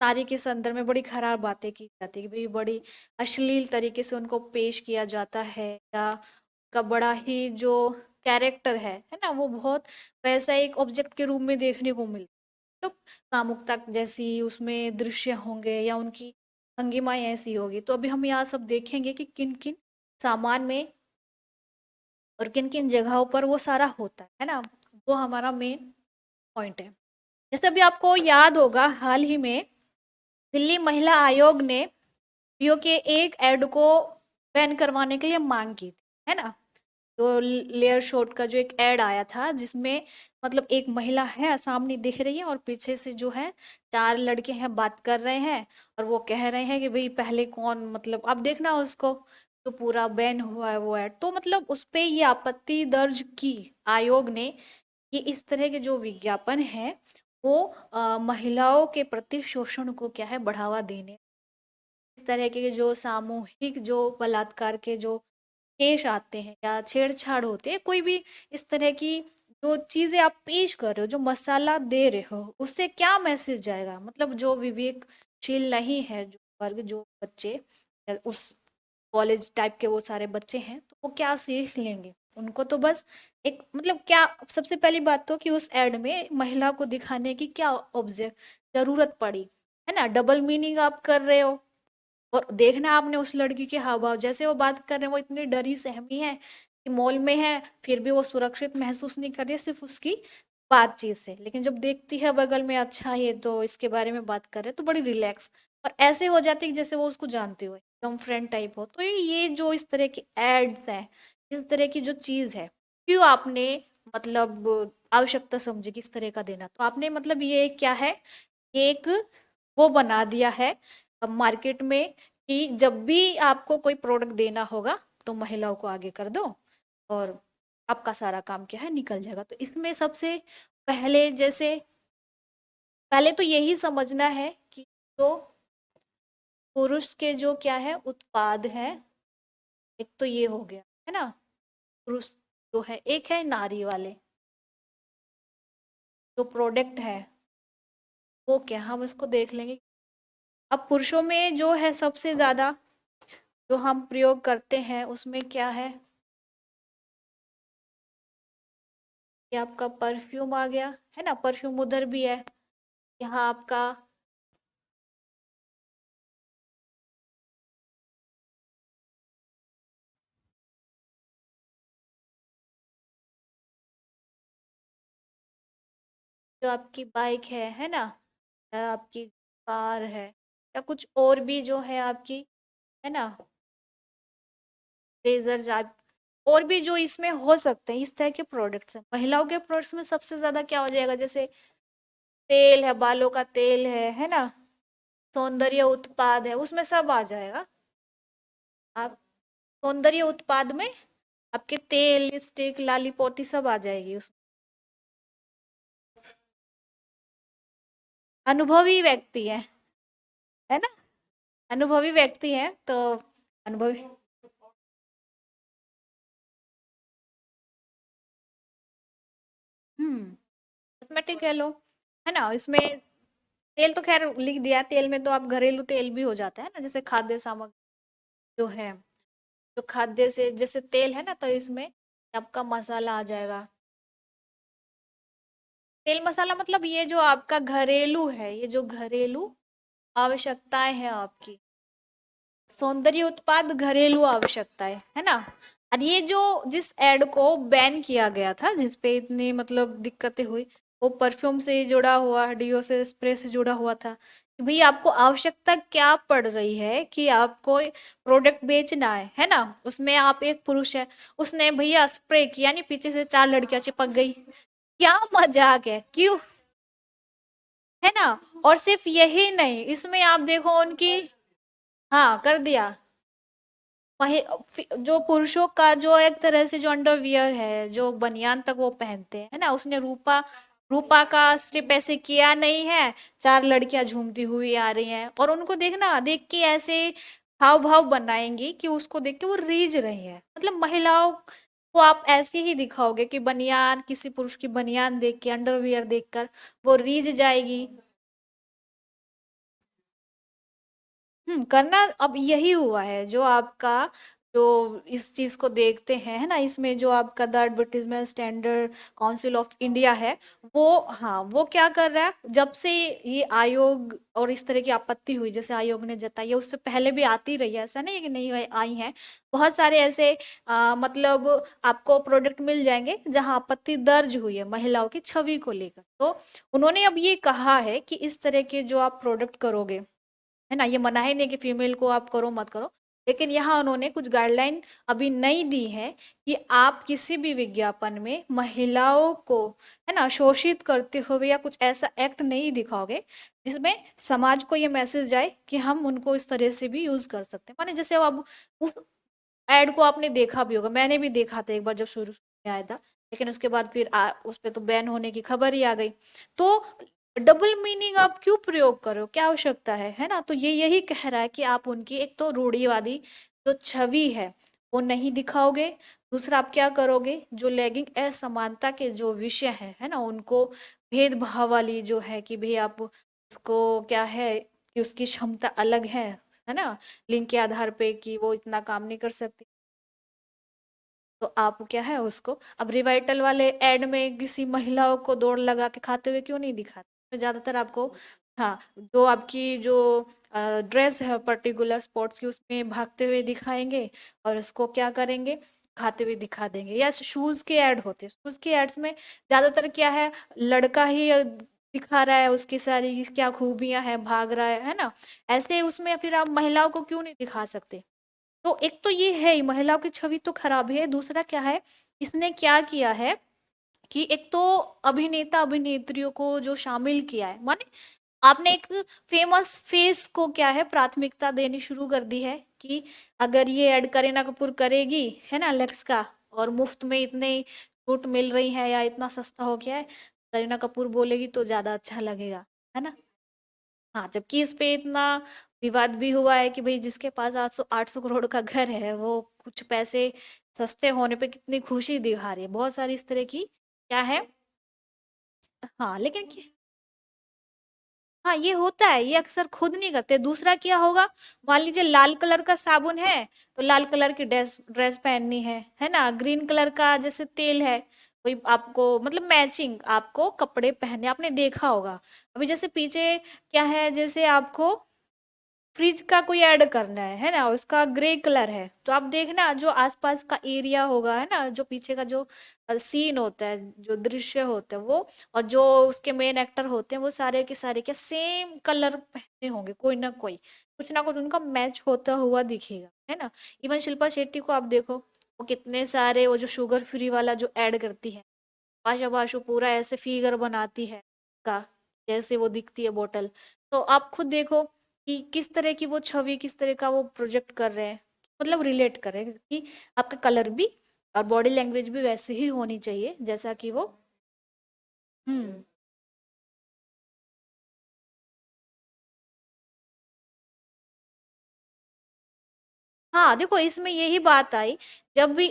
Speaker 1: नारी के संदर्भ में बड़ी खराब बातें की जाती है कि भाई बड़ी अश्लील तरीके से उनको पेश किया जाता है, या का बड़ा ही जो कैरेक्टर है ना, वो बहुत वैसा एक ऑब्जेक्ट के रूप में देखने को मिलता है। तो कामुकता जैसी उसमें दृश्य होंगे, या उनकी भंगिमाएं ऐसी होगी। तो अभी हम यहाँ सब देखेंगे कि किन किन सामान में और किन किन जगहों पर वो सारा होता है ना, वो हमारा मेन पॉइंट है। जैसे अभी आपको याद होगा, हाल ही में दिल्ली महिला आयोग ने जियो के एक ऐड को बैन करवाने के लिए मांग की थी, है ना। जो लेयर शॉट का जो एक ऐड आया था, जिसमें मतलब एक महिला है सामने दिख रही है, और पीछे से जो है चार लड़के हैं बात कर रहे हैं, और वो कह रहे हैं कि भाई पहले कौन, मतलब अब देखना उसको, तो पूरा बैन हुआ है वो ऐड। तो मतलब उस पे ये आपत्ति दर्ज की आयोग ने कि इस तरह के जो विज्ञापन है वो महिलाओं के प्रति शोषण को क्या है, बढ़ावा देने, इस तरह के जो सामूहिक जो बलात्कार के जो केस आते हैं, या छेड़छाड़ होते हैं, कोई भी इस तरह की जो चीजें आप पेश कर रहे हो, जो मसाला दे रहे हो, उससे क्या मैसेज जाएगा। मतलब जो विवेकशील नहीं है, जो वर्ग, जो बच्चे, या उस कॉलेज टाइप के वो सारे बच्चे हैं, तो वो क्या सीख लेंगे। उनको तो बस एक मतलब क्या, सबसे पहली बात तो कि उस एड में महिला को दिखाने की क्या ऑब्जेक्ट जरूरत पड़ी, है ना। डबल मीनिंग आप कर रहे हो। और देखना आपने उस लड़की के हाव भाव, जैसे वो बात कर रहे हैं, वो इतनी डरी सहमी है कि मॉल में है, फिर भी वो सुरक्षित महसूस नहीं कर रही है सिर्फ उसकी बातचीत से। लेकिन जब देखती है बगल में, अच्छा ये तो इसके बारे में बात कर रहे हैं, तो बड़ी रिलैक्स, और ऐसे हो जाती है कि जैसे वो उसको जानते हो, एकदम फ्रेंड टाइप हो। तो ये जो इस तरह की एड्स हैं, इस तरह की जो चीज है, क्यों आपने मतलब आवश्यकता समझी किस तरह का देना, तो आपने मतलब ये क्या है, एक वो बना दिया है अब मार्केट में, कि जब भी आपको कोई प्रोडक्ट देना होगा तो महिलाओं को आगे कर दो, और आपका सारा काम क्या है, निकल जाएगा। तो इसमें सबसे पहले, जैसे पहले तो यही समझना है कि जो पुरुष के जो क्या है उत्पाद है, एक तो ये हो गया, है ना। पुरुष जो है, एक है नारी वाले जो प्रोडक्ट है, वो क्या, हम इसको देख लेंगे। अब पुरुषों में जो है सबसे ज्यादा जो हम प्रयोग करते हैं, उसमें क्या है, आपका परफ्यूम आ गया, है ना। परफ्यूम उधर भी है, यहाँ आपका जो आपकी बाइक है ना, या आपकी कार है, या कुछ और भी जो है आपकी, है ना, रेजर जाप, और भी जो इसमें हो सकते हैं इस तरह के प्रोडक्ट्स हैं। महिलाओं के प्रोडक्ट्स में सबसे ज्यादा क्या हो जाएगा, जैसे तेल है, बालों का तेल है ना, सौंदर्य उत्पाद है, उसमें सब आ जाएगा। आप सौंदर्य उत्पाद में आपके तेल, लिपस्टिक, लाली पोटी सब आ जाएगी उसमें। अनुभवी व्यक्ति है ना, अनुभवी व्यक्ति है तो अनुभवी। कॉस्मेटिक कह लो, है ना। इसमें तेल तो खैर लिख दिया है, तेल में तो आप घरेलू तेल भी हो जाता है ना, जैसे खाद्य सामग्री जो है, जो खाद्य से जैसे तेल है ना, तो इसमें आपका मसाला आ जाएगा। तेल मसाला मतलब ये जो आपका घरेलू है, ये जो घरेलू आवश्यकताएं हैं आपकी, सौंदर्य उत्पाद घरेलू आवश्यकताएं, है ना। और ये जो जिस एड को बैन किया गया था, जिस पे इतनी मतलब दिक्कतें हुई, वो परफ्यूम से जुड़ा हुआ, डिओ से, स्प्रे से जुड़ा हुआ था कि भाई आपको आवश्यकता क्या पड़ रही है कि आपको प्रोडक्ट बेचना है ना। उसमें आप एक पुरुष है, उसने भैया स्प्रे किया, नहीं पीछे से चार लड़कियां चिपक गई, क्या मजाक है, क्यों, है ना। और सिर्फ यही नहीं, इसमें आप देखो उनकी, हाँ कर दिया। जो पुरुषों का जो एक तरह से जो अंडरवियर है, जो बनियान तक वो पहनते हैं, है ना, उसने रूपा, रूपा का स्टेप ऐसे किया नहीं है। चार लड़कियां झूमती हुई आ रही हैं और उनको देखना, देख के ऐसे हाव भाव बनाएंगी कि उसको देख के वो रीझ रही है। मतलब महिलाओं को आप ऐसे ही दिखाओगे कि बनियान, किसी पुरुष की बनियान देख के, अंडरवियर देखकर वो रीझ जाएगी। करना अब यही हुआ है जो आपका, जो इस चीज को देखते हैं, है ना, इसमें जो आपका the advertisement standard council of India है, वो, हाँ वो क्या कर रहा है, जब से ये आयोग और इस तरह की आपत्ति हुई, जैसे आयोग ने जताई है, उससे पहले भी आती रही है, ऐसा नहीं है कि नहीं आई है। बहुत सारे ऐसे मतलब आपको प्रोडक्ट मिल जाएंगे जहां आपत्ति दर्ज हुई है महिलाओं की छवि को लेकर। तो उन्होंने अब ये कहा है कि इस तरह के जो आप प्रोडक्ट करोगे, है ना, ये मना ही नहीं कि फीमेल को आप करो मत करो, लेकिन यहाँ उन्होंने कुछ गाइडलाइन अभी नई दी है कि आप किसी भी विज्ञापन में महिलाओं को, है ना, शोषित करते हुए या कुछ ऐसा एक्ट नहीं दिखाओगे जिसमें समाज को ये मैसेज जाए कि हम उनको इस तरह से भी यूज कर सकते हैं। माने जैसे अब उस एड को आपने देखा भी होगा, मैंने भी देखा था एक बार जब शुरू में आया था, लेकिन उसके बाद फिर उस पे तो बैन होने की खबर ही आ गई। तो डबल मीनिंग आप क्यों प्रयोग करो, क्या आवश्यकता है ना। तो ये यही कह रहा है कि आप उनकी एक तो रूढ़िवादी जो छवि है वो नहीं दिखाओगे, दूसरा आप क्या करोगे, जो लैंगिक असमानता के जो विषय है ना, उनको भेदभाव वाली जो है कि भाई आप उसको क्या है कि उसकी क्षमता अलग है ना, लिंग के आधार पे कि वो इतना काम नहीं कर सकती, तो आप क्या है उसको, अब रिवाइटल वाले एड में किसी महिलाओं को दौड़ लगा के खाते हुए क्यों नहीं दिखाते, तो ज्यादातर आपको, हाँ, जो आपकी जो ड्रेस है पर्टिकुलर स्पोर्ट्स की, उसमें भागते हुए दिखाएंगे और उसको क्या करेंगे, खाते हुए दिखा देंगे। या शूज के ऐड होते हैं, शूज के एड्स में ज्यादातर क्या है, लड़का ही दिखा रहा है उसकी सारी क्या खूबियां हैं, भाग रहा है ना, ऐसे उसमें फिर आप महिलाओं को क्यों नहीं दिखा सकते। तो एक तो ये है, महिलाओं की छवि तो खराब है, दूसरा क्या है, इसने क्या किया है कि एक तो अभिनेता अभिनेत्रियों को जो शामिल किया है, माने आपने एक फेमस फेस को क्या है प्राथमिकता देनी शुरू कर दी है कि अगर ये ऐड करीना कपूर करेगी, है ना, लेक्स का, और मुफ्त में इतने छूट मिल रही है या इतना सस्ता हो गया है, करीना कपूर बोलेगी तो ज्यादा अच्छा लगेगा, है ना। हाँ, जबकि इस पे इतना विवाद भी हुआ है कि भाई जिसके पास 800 करोड़ का घर है वो कुछ पैसे सस्ते होने पे कितनी खुशी दिखा रही है, बहुत सारी इस तरह की क्या है। हाँ लेकिन हाँ ये होता है, ये अक्सर खुद नहीं करते। दूसरा क्या होगा, मान लीजिए लाल कलर का साबुन है तो लाल कलर की ड्रेस ड्रेस पहननी है ना, ग्रीन कलर का जैसे तेल है, कोई आपको मतलब मैचिंग आपको कपड़े पहनने, आपने देखा होगा। अभी जैसे पीछे क्या है, जैसे आपको फ्रिज का कोई ऐड करना है ना, उसका ग्रे कलर है, तो आप देखना जो आसपास का एरिया होगा, है ना, जो पीछे का जो सीन होता है, जो दृश्य होता है वो, और जो उसके मेन एक्टर होते हैं वो सारे के सारे क्या सेम कलर पहने होंगे, कोई ना कुछ उनका मैच होता हुआ दिखेगा, है ना। इवन शिल्पा शेट्टी को आप देखो, वो कितने सारे वो जो शुगर फ्री वाला जो ऐड करती है, आशा बाशु पूरा ऐसे फिगर बनाती है का, जैसे वो दिखती है बोतल। तो आप खुद देखो कि किस तरह की वो छवि, किस तरह का वो प्रोजेक्ट कर रहे हैं, मतलब रिलेट कर रहे हैं कि आपका कलर भी और बॉडी लैंग्वेज भी वैसे ही होनी चाहिए जैसा कि वो। हम्म। हाँ देखो, इसमें यही बात आई, जब भी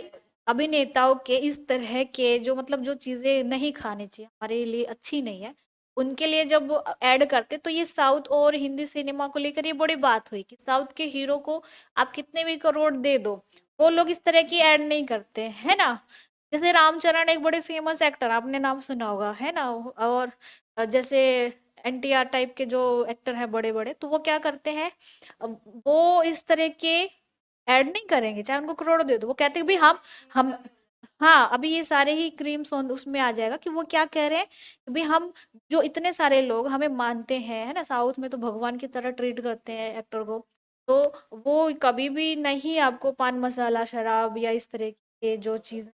Speaker 1: अभिनेताओं के इस तरह के जो मतलब जो चीजें नहीं खानी चाहिए, हमारे लिए अच्छी नहीं है, उनके लिए जब ऐड करते, तो ये साउथ और हिंदी सिनेमा को लेकर ये बड़ी बात हुई कि साउथ के हीरो को आप कितने भी करोड़ दे दो, वो लोग इस तरह की ऐड नहीं करते, है ना। जैसे रामचरण एक बड़े फेमस एक्टर, आपने नाम सुना होगा, है ना, और जैसे एनटीआर टाइप के जो एक्टर है बड़े बड़े, तो वो क्या करते हैं, वो इस तरह के ऐड नहीं करेंगे चाहे उनको करोड़ों दे दो, वो कहते हैं भाई हम हाँ, अभी ये सारे ही क्रीम्स उसमें आ जाएगा कि वो क्या कह रहे हैं कि भाई हम जो इतने सारे लोग हमें मानते हैं, है ना, साउथ में तो भगवान की तरह ट्रीट करते हैं एक्टर को, तो वो कभी भी नहीं आपको पान मसाला शराब या इस तरह के जो चीज,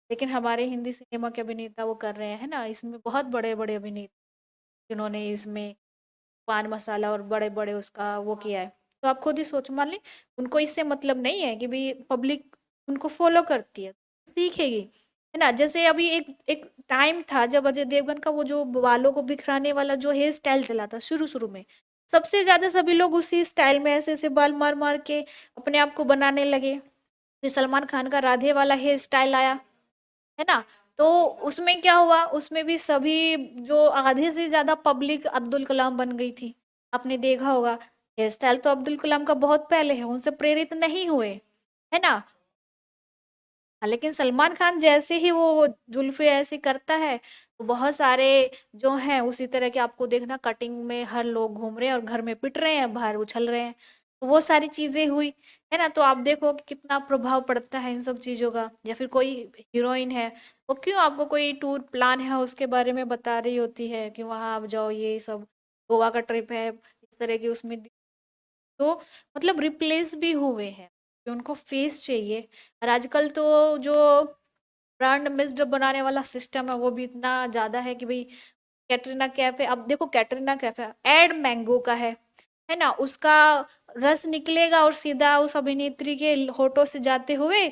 Speaker 1: लेकिन हमारे हिंदी सिनेमा के अभिनेता वो कर रहे हैं, है ना, इसमें बहुत बड़े बड़े अभिनेता, जिन्होंने इसमें पान मसाला और बड़े बड़े उसका वो किया है। तो आप खुद ही सोच, मान ली उनको इससे मतलब नहीं है कि भाई पब्लिक उनको फॉलो करती है, सीखेगी, है ना। जैसे अभी एक एक टाइम था जब अजय देवगन का वो जो बालों को बिखराने वाला जो हेयर स्टाइल चला था शुरू शुरू में, सबसे ज्यादा सभी लोग उसी स्टाइल में ऐसे ऐसे बाल मार मार के अपने आप को बनाने लगे। फिर सलमान खान का राधे वाला हेयर स्टाइल आया, है ना। तो उसमें क्या हुआ, उसमें भी सभी जो आधे से ज्यादा पब्लिक अब्दुल कलाम बन गई थी। आपने देखा होगा हेयर स्टाइल तो अब्दुल कलाम का बहुत पहले है, उनसे प्रेरित नहीं हुए, है ना। हाँ, लेकिन सलमान खान जैसे ही वो जुल्फे ऐसे करता है तो बहुत सारे जो हैं उसी तरह के आपको देखना, कटिंग में हर लोग घूम रहे हैं और घर में पिट रहे हैं, बाहर उछल रहे हैं। तो वो सारी चीजें हुई, है ना। तो आप देखो कि कितना प्रभाव पड़ता है इन सब चीजों का। या फिर कोई हीरोइन है, वो क्यों आपको कोई टूर प्लान है उसके बारे में बता रही होती है कि वहां आप जाओ, ये सब गोवा का ट्रिप है इस तरह की उसमें। तो मतलब रिप्लेस भी हुए हैं कि उनको फेस चाहिए। और आजकल तो जो ब्रांड एम्बेसडर बनाने वाला सिस्टम है वो भी इतना ज्यादा है कि भाई कैटरीना कैफ है, अब देखो कैटरीना कैफ है, एड मैंगो का है ना। उसका रस निकलेगा और सीधा उस अभिनेत्री के होठों से जाते हुए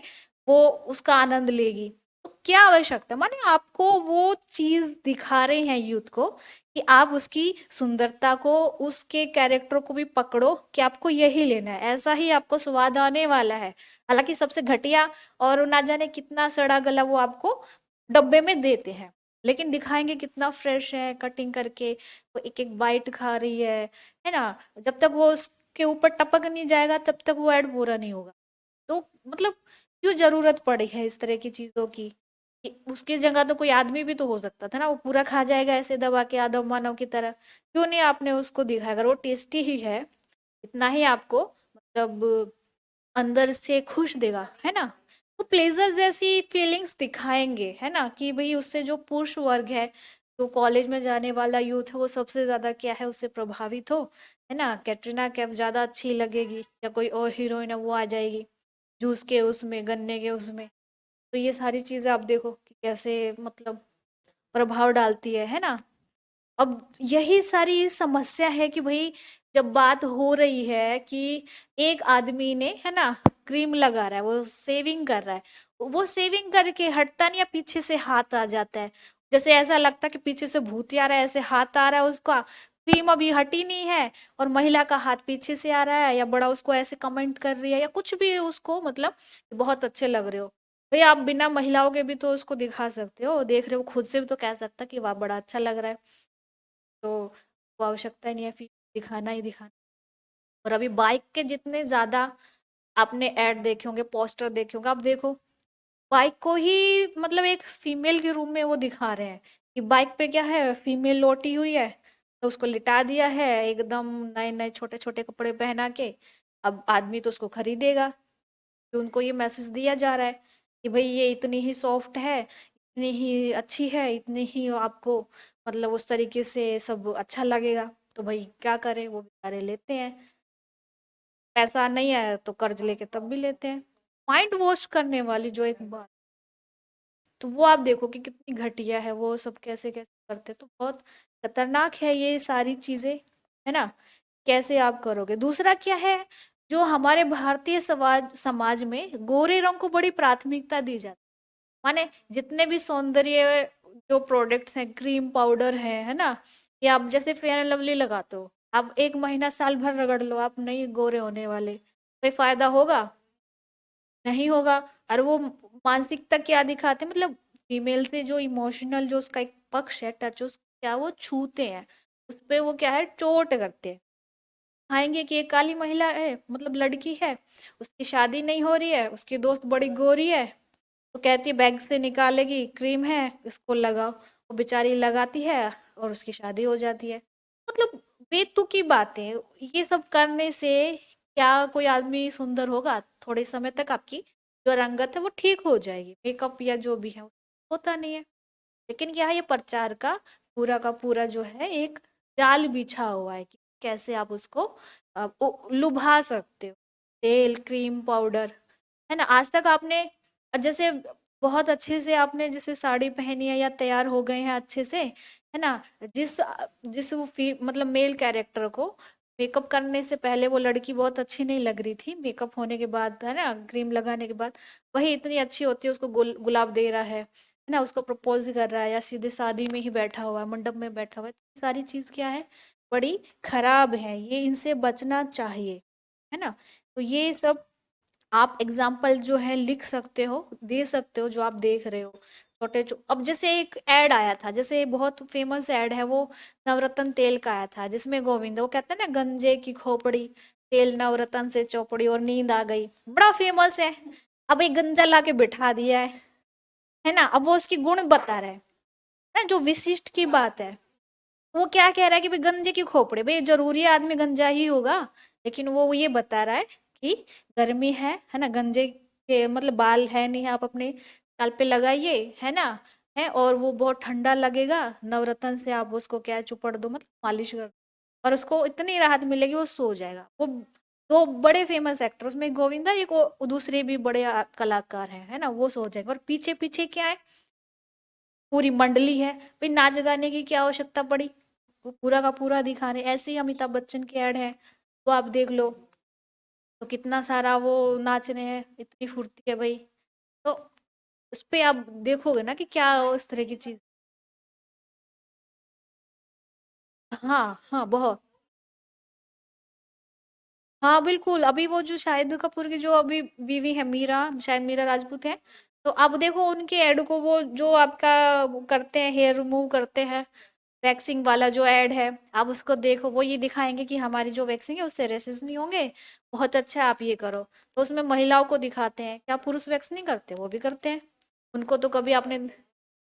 Speaker 1: वो उसका आनंद लेगी। तो क्या आवश्यकता, माने आपको वो चीज दिखा रहे हैं यूथ को कि आप उसकी सुंदरता को, उसके कैरेक्टर को भी पकड़ो कि आपको यही लेना है, ऐसा ही आपको स्वाद आने वाला है। हालांकि सबसे घटिया और ना जाने कितना सड़ा गला वो आपको डब्बे में देते हैं, लेकिन दिखाएंगे कितना फ्रेश है, कटिंग करके वो एक एक बाइट खा रही है ना। जब तक वो उसके ऊपर टपक नहीं जाएगा तब तक वो ऐड पूरा नहीं होगा। तो मतलब क्यों जरूरत पड़ी है इस तरह की चीजों की, कि उसकी जगह तो कोई आदमी भी तो हो सकता था ना, वो पूरा खा जाएगा ऐसे दबा के आदम मानव की तरह। क्यों नहीं आपने उसको दिखाया, अगर वो टेस्टी ही है, इतना ही आपको मतलब अंदर से खुश देगा, है ना। तो प्लेजर जैसी फीलिंग्स दिखाएंगे, है ना, कि भाई उससे जो पुरुष वर्ग है, जो कॉलेज में जाने वाला यूथ है, वो सबसे ज्यादा क्या है उससे प्रभावित हो, है ना। कैटरीना कैफ ज्यादा अच्छी लगेगी या कोई और हीरोइन है वो आ जाएगी जूस के उसमें, गन्ने के उसमें। तो ये सारी चीजें आप देखो कि कैसे मतलब प्रभाव डालती है ना। अब यही सारी समस्या है कि भाई जब बात हो रही है कि एक आदमी ने, है ना, क्रीम लगा रहा है, वो सेविंग कर रहा है, वो सेविंग करके हटता नहीं है, पीछे से हाथ आ जाता है, जैसे ऐसा लगता है कि पीछे से भूत आ रहा है, ऐसे हाथ आ रहा है उसका, क्रीम अभी हटी नहीं है और महिला का हाथ पीछे से आ रहा है, या बड़ा उसको ऐसे कमेंट कर रही है या कुछ भी उसको मतलब बहुत अच्छे लग रहे हो। भाई आप बिना महिलाओं के भी तो उसको दिखा सकते हो, देख रहे हो खुद से भी तो कह सकता कि वाह बड़ा अच्छा लग रहा है। तो वो आवश्यकता ही नहीं है फिर दिखाना ही दिखाना। और अभी बाइक के जितने ज्यादा आपने ऐड देखे होंगे, पोस्टर देखे होंगे, आप देखो बाइक को ही मतलब एक फीमेल के रूप में वो दिखा रहे हैं कि बाइक पे क्या है, फीमेल लोटी हुई है, तो उसको लिटा दिया है एकदम नए नए छोटे छोटे कपड़े पहना के। अब आदमी तो उसको खरीदेगा, कि उनको ये मैसेज दिया जा रहा है कि भाई ये इतनी ही सॉफ्ट है, इतनी ही अच्छी है, इतनी ही आपको मतलब उस तरीके से सब अच्छा लगेगा। तो भाई क्या करें, वो बेचारे लेते हैं, पैसा नहीं है तो कर्ज लेके तब भी लेते हैं। माइंड वॉश करने वाली जो एक बात, तो वो आप देखो कि कितनी घटिया है, वो सब कैसे कैसे करते, तो बहुत खतरनाक है ये सारी चीजें, है ना। कैसे आप करोगे। दूसरा क्या है, जो हमारे भारतीय समाज समाज में गोरे रंग को बड़ी प्राथमिकता दी जाती है। माने जितने भी सौंदर्य जो प्रोडक्ट्स हैं, क्रीम पाउडर है ना, या आप जैसे फेयर एंड लवली लगाते हो, आप एक महीना साल भर रगड़ लो, आप नहीं गोरे होने वाले, कोई फायदा होगा, नहीं होगा। और वो मानसिकता क्या दिखाते हैं, मतलब फीमेल से जो इमोशनल जो उसका एक पक्ष है, टच, उस क्या वो छूते हैं, उस पे वो क्या है चोट करते हैं। आएंगे कि एक काली महिला है, मतलब लड़की है, उसकी शादी नहीं हो रही है, उसकी दोस्त बड़ी गोरी है, तो कहती है बैग से निकालेगी क्रीम है इसको लगाओ, वो बेचारी लगाती है और उसकी शादी हो जाती है। मतलब बेतुकी बातें, ये सब करने से क्या कोई आदमी सुंदर होगा, थोड़े समय तक आपकी जो रंगत है वो ठीक हो जाएगी, मेकअप या जो भी है होता नहीं है। लेकिन क्या है, ये प्रचार का पूरा जो है एक जाल बिछा हुआ है कि कैसे आप उसको लुभा सकते हो, तेल क्रीम पाउडर, है ना। आज तक आपने जैसे बहुत अच्छे से आपने जैसे साड़ी पहनी है या तैयार हो गए हैं अच्छे से, है ना। जिस जिस वो मतलब मेल कैरेक्टर को मेकअप करने से पहले वो लड़की बहुत अच्छी नहीं लग रही थी, मेकअप होने के बाद, है ना, क्रीम लगाने के बाद वही इतनी अच्छी होती है, उसको गुलाब दे रहा है ना, उसको प्रपोज कर रहा है, या सीधे शादी में ही बैठा हुआ है, मंडप में बैठा हुआ है, तो सारी चीज क्या है, बड़ी खराब है, ये इनसे बचना चाहिए, है ना। तो ये सब आप एग्जाम्पल जो है लिख सकते हो, दे सकते हो, जो आप देख रहे हो अब जैसे एक एड आया था, जैसे बहुत फेमस एड है वो, नवरत्न तेल का आया था, जिसमें गोविंद वो कहते हैं ना, गंजे की खोपड़ी, तेल नवरत्न से चौपड़ी और नींद आ गई, बड़ा फेमस है। अब एक गंजा ला के बिठा दिया है ना, अब वो उसकी गुण बता रहा है ना, जो विशिष्ट की बात है, वो क्या कह रहा है कि भाई गंजे की खोपड़ी, भाई जरूरी है आदमी गंजा ही होगा, लेकिन वो ये बता रहा है कि गर्मी है ना, गंजे के मतलब बाल है नहीं, आप अपने गाल पे लगाइए, है ना, है, और वो बहुत ठंडा लगेगा, नवरत्न से आप उसको क्या है, चुपड़ दो, मतलब मालिश कर दो, और उसको इतनी राहत मिलेगी, वो सो जाएगा। वो दो बड़े फेमस एक्टर, उसमें एक गोविंदा, एक दूसरे भी बड़े कलाकार हैं, है ना, वो सो जाएगा, और पीछे पीछे क्या है, पूरी मंडली है, भाई नाच गाने की क्या आवश्यकता पड़ी, वो पूरा का पूरा दिखा रहे। ऐसे ही अमिताभ बच्चन की एड है, तो आप देख लो, तो कितना सारा वो नाच रहे हैं, इतनी फुर्ती है भाई, तो उस पे आप देखोगे ना कि क्या उस तरह की चीज। हाँ हाँ बहुत। हाँ बिल्कुल, अभी वो जो शाहिद कपूर की जो अभी बीवी है, मीरा, शायद मीरा राजपूत है, तो अब देखो उनके एड को, वो जो आपका वो करते हैं, हेयर रिमूव करते हैं, वैक्सिंग वाला जो एड है, आप उसको देखो, वो ये दिखाएंगे कि हमारी जो वैक्सिंग है उससे रेसेस नहीं होंगे, बहुत अच्छा है, आप ये करो। तो उसमें महिलाओं को दिखाते हैं, क्या पुरुष वैक्स नहीं करते, वो भी करते हैं, उनको तो कभी आपने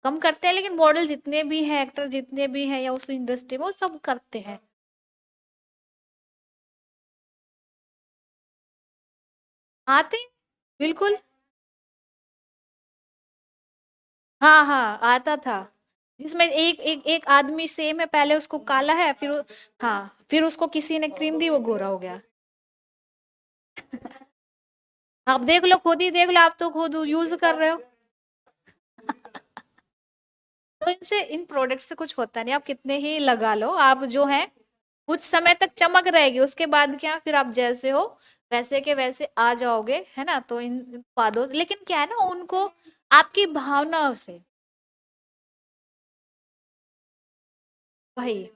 Speaker 1: कम करते हैं, लेकिन मॉडल जितने भी हैं, एक्टर जितने भी हैं या उस इंडस्ट्री में, वो सब करते हैं। आते हैं, बिल्कुल। हाँ हाँ आता था, जिसमें एक एक एक आदमी सेम है, पहले उसको काला है, हाँ, फिर उसको किसी ने क्रीम दी, वो गोरा हो गया। आप देख लो, खुद ही देख लो, आप तो खुद यूज कर रहे हो। तो इनसे, इन प्रोडक्ट से कुछ होता नहीं, आप कितने ही लगा लो, आप जो है कुछ समय तक चमक रहेगी, उसके बाद क्या, फिर आप जैसे हो वैसे के वैसे आ जाओगे, है ना। तो इन उत्पादों, लेकिन क्या है ना, उनको आपकी भावनाओं से, वही,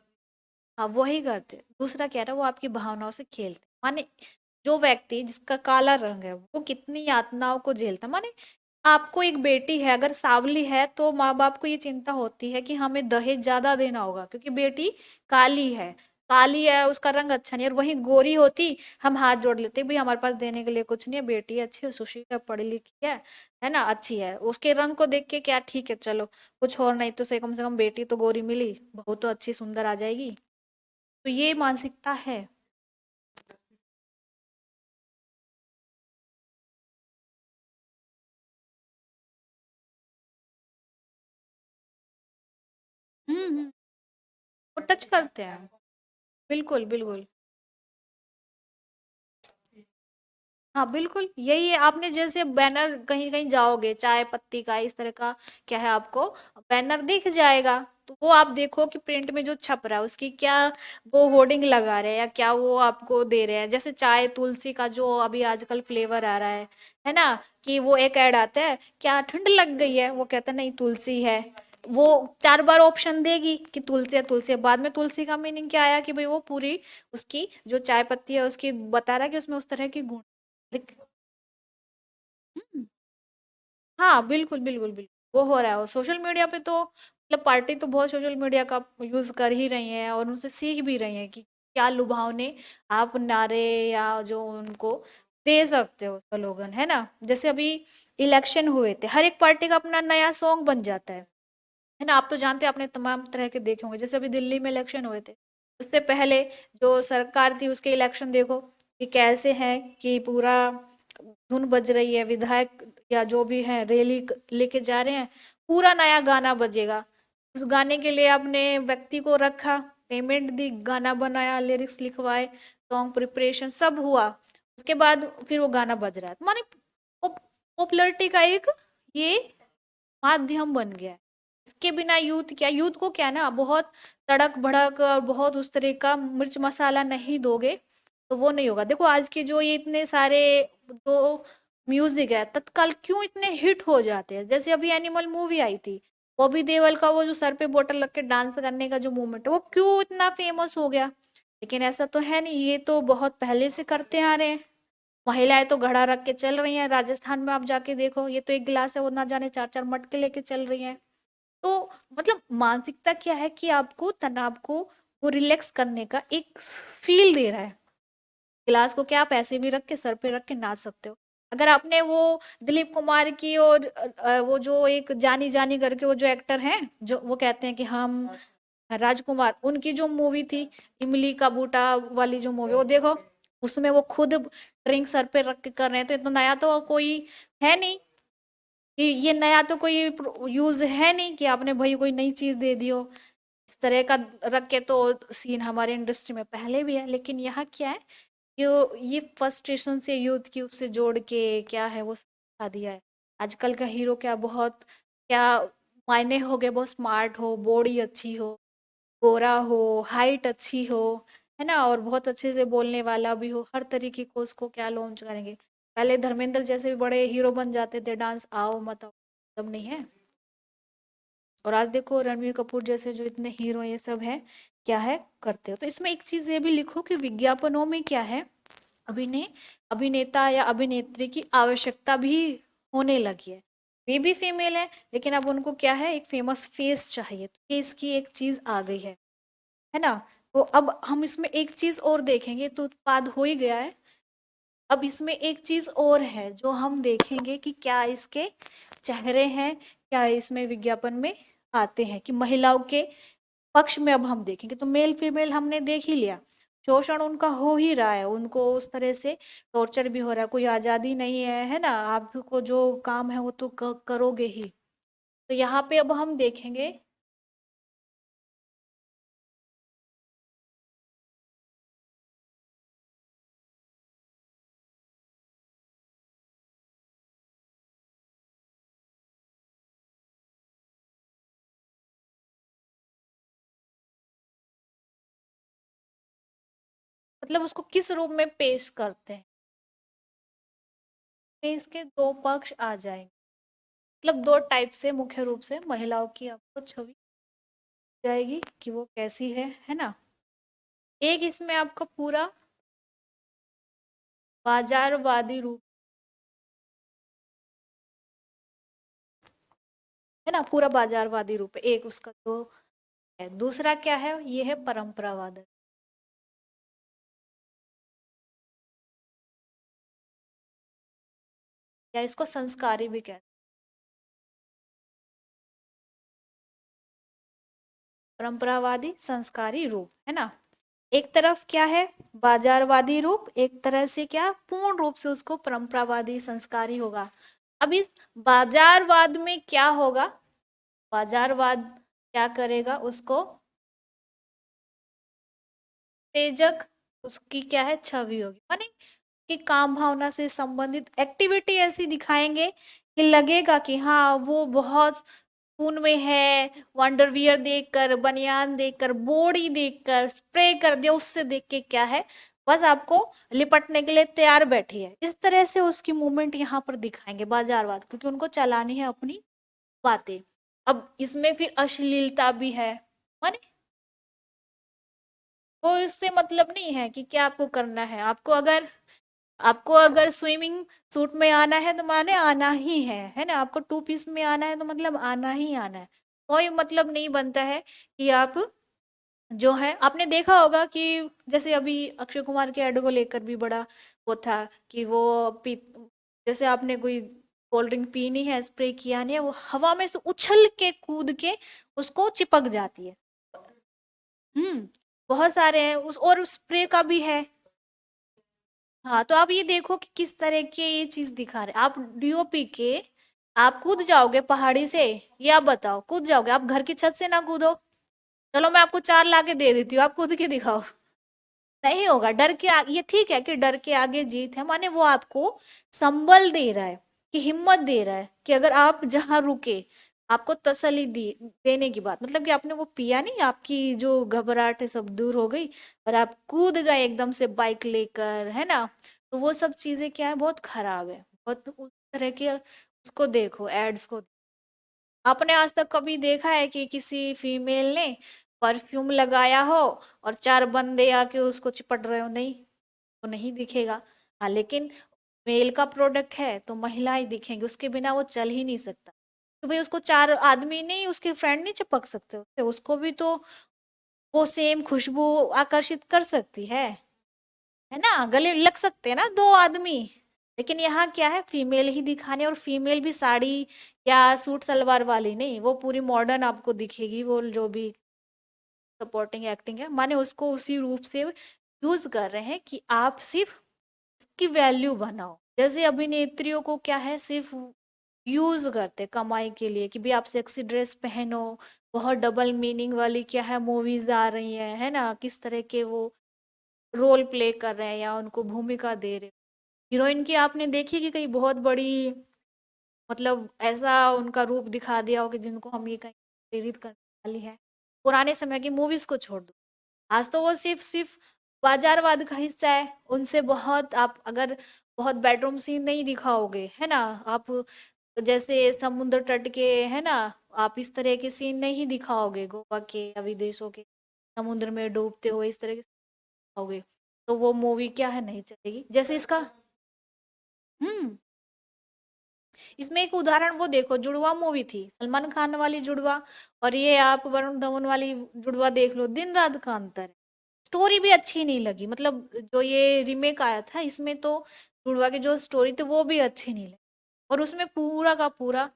Speaker 1: हाँ वही करते, दूसरा कह रहा है वो आपकी भावनाओं से खेलते, माने जो व्यक्ति जिसका काला रंग है, वो कितनी यातनाओं को झेलता, माने आपको एक बेटी है, अगर सांवली है, तो माँ बाप को ये चिंता होती है कि हमें दहेज ज्यादा देना होगा, क्योंकि बेटी काली है, काली है, उसका रंग अच्छा नहीं है, और वहीं गोरी होती, हम हाथ जोड़ लेते भाई, हमारे पास देने के लिए कुछ नहीं है, बेटी अच्छी है, सुशील है, पढ़ी लिखी है ना, अच्छी है, उसके रंग को देख के क्या, ठीक है चलो, कुछ और नहीं तो से कम बेटी तो गोरी मिली, बहू तो अच्छी सुंदर आ जाएगी। तो ये मानसिकता है। हम्म, वो टच करते हैं, बिल्कुल बिल्कुल। हाँ बिल्कुल, यही है, आपने जैसे बैनर कहीं कहीं जाओगे, चाय पत्ती का इस तरह का क्या है, आपको बैनर दिख जाएगा, तो वो आप देखो कि प्रिंट में जो छप रहा है उसकी क्या वो होर्डिंग लगा रहे हैं, या क्या वो आपको दे रहे हैं, जैसे चाय तुलसी का जो अभी आजकल फ्लेवर आ रहा है ना, कि वो एक ऐड आता है, क्या ठंड लग गई है, वो कहता है नहीं तुलसी है, वो चार बार ऑप्शन देगी कि तुलसी है, तुलसी है, बाद में तुलसी का मीनिंग क्या आया कि भाई वो पूरी उसकी जो चाय पत्ती है उसकी बता रहा है कि उसमें उस तरह की गुण। दिक- हम्म, हाँ बिल्कुल बिल्कुल बिल्कुल, वो हो रहा है, और सोशल मीडिया पे तो मतलब पार्टी तो बहुत सोशल मीडिया का यूज कर ही रही है, और उनसे सीख भी रही है कि क्या लुभावने आप नारे या जो उनको दे सकते हो स्लोगन, है ना। जैसे अभी इलेक्शन हुए थे, हर एक पार्टी का अपना नया सॉन्ग बन जाता है ना, आप तो जानते हैं, आपने तमाम तरह के देखे होंगे, जैसे अभी दिल्ली में इलेक्शन हुए थे, उससे पहले जो सरकार थी उसके इलेक्शन देखो कि कैसे हैं, कि पूरा धुन बज रही है, विधायक या जो भी है रैली लेके जा रहे हैं, पूरा नया गाना बजेगा, उस गाने के लिए आपने व्यक्ति को रखा, पेमेंट दी, गाना बनाया, लिरिक्स लिखवाए, सॉन्ग प्रिपरेशन सब हुआ, उसके बाद फिर वो गाना बज रहा है, तो माने पॉपुलरिटी का एक ये माध्यम बन गया है। इसके बिना यूथ क्या, यूथ को क्या ना बहुत तड़क भड़क और बहुत उस तरह का मिर्च मसाला नहीं दोगे तो वो नहीं होगा। देखो आज के जो ये इतने सारे जो म्यूजिक है तत्काल क्यों इतने हिट हो जाते हैं, जैसे अभी एनिमल मूवी आई थी, बॉबी देओल का वो जो सर पे बोतल रख के डांस करने का जो मूवमेंट है वो क्यों इतना फेमस हो गया। लेकिन ऐसा तो है नहीं, ये तो बहुत पहले से करते आ रहे हैं। महिलाएं तो घड़ा रख के चल रही हैं, राजस्थान में आप जाके देखो, ये तो एक गिलास है वो ना जाने चार चार मटके लेके चल रही हैं। तो मतलब मानसिकता क्या है कि आपको तनाव को वो रिलैक्स करने का एक फील दे रहा है। गिलास को क्या आप ऐसे भी रख के सर पे रख के नाच सकते हो। अगर आपने वो दिलीप कुमार की और वो जो एक जानी जानी करके वो जो एक्टर हैं जो वो कहते हैं कि हम राजकुमार, उनकी जो मूवी थी इमली का बूटा वाली जो मूवी, वो देखो उसमें वो खुद ड्रिंक सर पे रख के कर रहे हैं। तो इतना नया तो कोई है नहीं कि ये नया तो कोई यूज है नहीं कि आपने भाई कोई नई चीज दे दी हो। इस तरह का रख के तो सीन हमारे इंडस्ट्री में पहले भी है, लेकिन यहाँ क्या है ये फ्रस्ट्रेशन से यूथ की उससे जोड़ के क्या है वो सिखा दिया है। आजकल का हीरो क्या बहुत क्या मायने हो गए, बहुत स्मार्ट हो, बॉडी अच्छी हो, गोरा हो, हाइट अच्छी हो, है ना, और बहुत अच्छे से बोलने वाला भी हो, हर तरीके को उसको क्या लॉन्च करेंगे। पहले धर्मेंद्र जैसे भी बड़े हीरो बन जाते थे, डांस आओ मत आओ तब नहीं है। और आज देखो रणवीर कपूर जैसे जो इतने हीरो ये सब है क्या है करते हो। तो इसमें एक चीज ये भी लिखो कि विज्ञापनों में क्या है, अभिनय अभिनेता या अभिनेत्री की आवश्यकता भी होने लगी है। वे भी फीमेल है लेकिन अब उनको क्या है एक फेमस फेस चाहिए, तो ये इसकी एक चीज आ गई है ना। तो अब हम इसमें एक चीज और देखेंगे, तो उत्पाद हो ही गया है। अब इसमें एक चीज और है जो हम देखेंगे कि क्या इसके चेहरे हैं, क्या इसमें विज्ञापन में आते हैं कि महिलाओं के पक्ष में। अब हम देखेंगे तो मेल फीमेल हमने देख ही लिया, शोषण उनका हो ही रहा है, उनको उस तरह से टॉर्चर भी हो रहा है, कोई आजादी नहीं है ना, आपको जो काम है वो तो करोगे ही। तो यहाँ पे अब हम देखेंगे मतलब उसको किस रूप में पेश करते हैं, कि इसके दो पक्ष आ जाएंगे। मतलब दो टाइप से मुख्य रूप से महिलाओं की आपको छवि जाएगी कि वो कैसी है ना। एक इसमें आपका पूरा बाजारवादी रूप है ना, पूरा बाजारवादी रूप है एक उसका तो है। दूसरा क्या है, ये है परंपरावाद, या इसको संस्कारी भी कहते हैं। परंपरावादी संस्कारी रूप है ना। एक तरफ क्या है बाजारवादी रूप, एक तरह से क्या पूर्ण रूप से उसको परंपरावादी संस्कारी होगा। अब इस बाजारवाद में क्या होगा, बाजारवाद क्या करेगा उसको तेजक उसकी क्या है छवि होगी, माने कि काम भावना से संबंधित एक्टिविटी ऐसी दिखाएंगे कि लगेगा कि हाँ वो बहुत खून में है, वंडरवियर देखकर, बनियान देखकर, बॉडी देखकर, स्प्रे कर दिया उससे देख के क्या है बस आपको लिपटने के लिए तैयार बैठी है, इस तरह से उसकी मूवमेंट यहाँ पर दिखाएंगे बाजारवाद, क्योंकि उनको चलानी है अपनी बातें। अब इसमें फिर अश्लीलता भी है, माने वो इससे मतलब नहीं है कि क्या आपको करना है, आपको अगर स्विमिंग सूट में आना है तो माने आना ही है ना, आपको टू पीस में आना है तो मतलब आना ही आना है। कोई मतलब नहीं बनता है कि आप जो है आपने देखा होगा कि जैसे अभी अक्षय कुमार के एड को लेकर भी बड़ा वो था कि वो पी, जैसे आपने कोई कोल्ड ड्रिंक पीनी है स्प्रे किया नहीं है, वो हवा में से उछल के कूद के उसको चिपक जाती है। हम्म, बहुत सारे हैं उस, और स्प्रे का भी है। हाँ तो आप ये देखो कि किस तरह के ये चीज दिखा रहे हैं। आप डीओपी के आप कूद जाओगे पहाड़ी से, ये आप बताओ कूद जाओगे, आप घर की छत से ना कूदो, चलो मैं आपको चार लाके दे देती हूँ आप कूद के दिखाओ। नहीं होगा, डर के ये ठीक है कि डर के आगे जीत है, माने वो आपको संबल दे रहा है कि हिम्मत दे रहा है कि अगर आप जहां रुके आपको तसल्ली दी देने की बात, मतलब कि आपने वो पिया नहीं, आपकी जो घबराहट है सब दूर हो गई और आप कूद गए एकदम से बाइक लेकर, है ना। तो वो सब चीजें क्या है, बहुत खराब है, बहुत उस तरह के। उसको देखो, एड्स को। आपने आज तक कभी देखा है कि किसी फीमेल ने परफ्यूम लगाया हो और चार बंदे आके उसको चिपट रहे हो? नहीं, वो नहीं दिखेगा। हाँ, लेकिन मेल का प्रोडक्ट है तो महिलाएं दिखेंगी, उसके बिना वो चल ही नहीं सकता। तो भाई उसको चार आदमी नहीं, उसके फ्रेंड नहीं चिपक सकते उससे, उसको भी तो वो सेम खुशबू आकर्षित कर सकती है ना, गले लग सकते हैं ना दो आदमी। लेकिन यहाँ क्या है, फीमेल ही दिखाने, और फीमेल भी साड़ी या सूट सलवार वाली नहीं, वो पूरी मॉडर्न आपको दिखेगी, वो जो भी सपोर्टिंग एक्टिंग है माने उसको उसी रूप से यूज कर रहे हैं कि आप सिर्फ की वैल्यू बनाओ। जैसे अभिनेत्रियों को क्या है, सिर्फ यूज करते कमाई के लिए कि भी आप सेक्सी ड्रेस पहनो, बहुत डबल मीनिंग वाली क्या है मूवीज आ रही है ना, किस तरह के वो रोल प्ले कर रहे हैं या उनको भूमिका दे रहे हैं। हीरोइन की आपने देखी कि कहीं बहुत बड़ी, मतलब ऐसा उनका रूप दिखा दिया हो कि जिनको हम ये कहीं प्रेरित करने वाली है। पुराने समय की मूवीज को छोड़ दो, आज तो वो सिर्फ सिर्फ बाजारवाद का हिस्सा है। उनसे बहुत आप अगर बहुत बेडरूम सीन नहीं दिखाओगे, है ना, आप जैसे समुद्र तट के, है ना, आप इस तरह के सीन नहीं दिखाओगे गोवा के या विदेशों के समुद्र में डूबते हुए, इस तरह के दिखाओगे, तो वो मूवी क्या है, नहीं चलेगी। जैसे इसका हम्म इसमें एक उदाहरण वो देखो, जुड़वा मूवी थी सलमान खान वाली जुड़वा, और ये आप वरुण धवन वाली जुड़वा देख लो, दिन रात का अंतर है। स्टोरी भी अच्छी नहीं लगी, मतलब जो ये रीमेक आया था इसमें तो जुड़वा की जो स्टोरी थी वो भी अच्छी नहीं लगी, और उसमें पूरा का पूरा।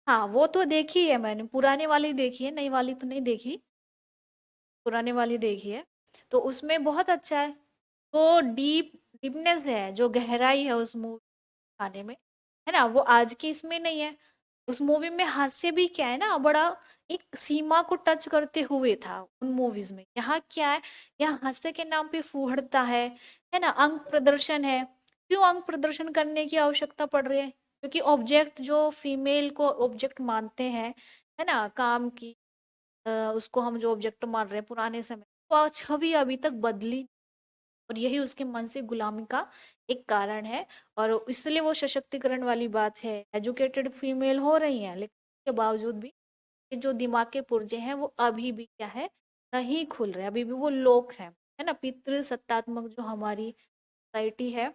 Speaker 1: हाँ, वो तो देखी है मैंने, पुराने वाली देखी है, नई वाली तो नहीं देखी, पुराने वाली देखी है। तो उसमें बहुत अच्छा है, वो डीपनेस है, जो गहराई है उस मूवी खाने में, है ना, वो आज की इसमें नहीं है। उस मूवी में हास्य भी क्या है ना, बड़ा एक सीमा को टच करते हुए था उन मूवीज में। यहाँ क्या है, यहाँ हास्य के नाम पे फूहड़ता है ना, अंग प्रदर्शन है। क्यों अंग प्रदर्शन करने की आवश्यकता पड़ रही है? क्योंकि ऑब्जेक्ट जो फीमेल को ऑब्जेक्ट मानते हैं, है ना, काम की, उसको हम जो ऑब्जेक्ट मान रहे हैं पुराने समय, तो छवि अभी तक बदली, और यही उसके मन से गुलामी का एक कारण है। और इसलिए वो सशक्तिकरण वाली बात है, एजुकेटेड फीमेल हो रही हैं, लेकिन के बावजूद भी ये जो दिमाग के पुर्जे हैं वो अभी भी क्या है, नहीं खुल रहे, अभी भी वो लोग हैं, है ना, पितृ सत्तात्मक जो हमारी सोसाइटी है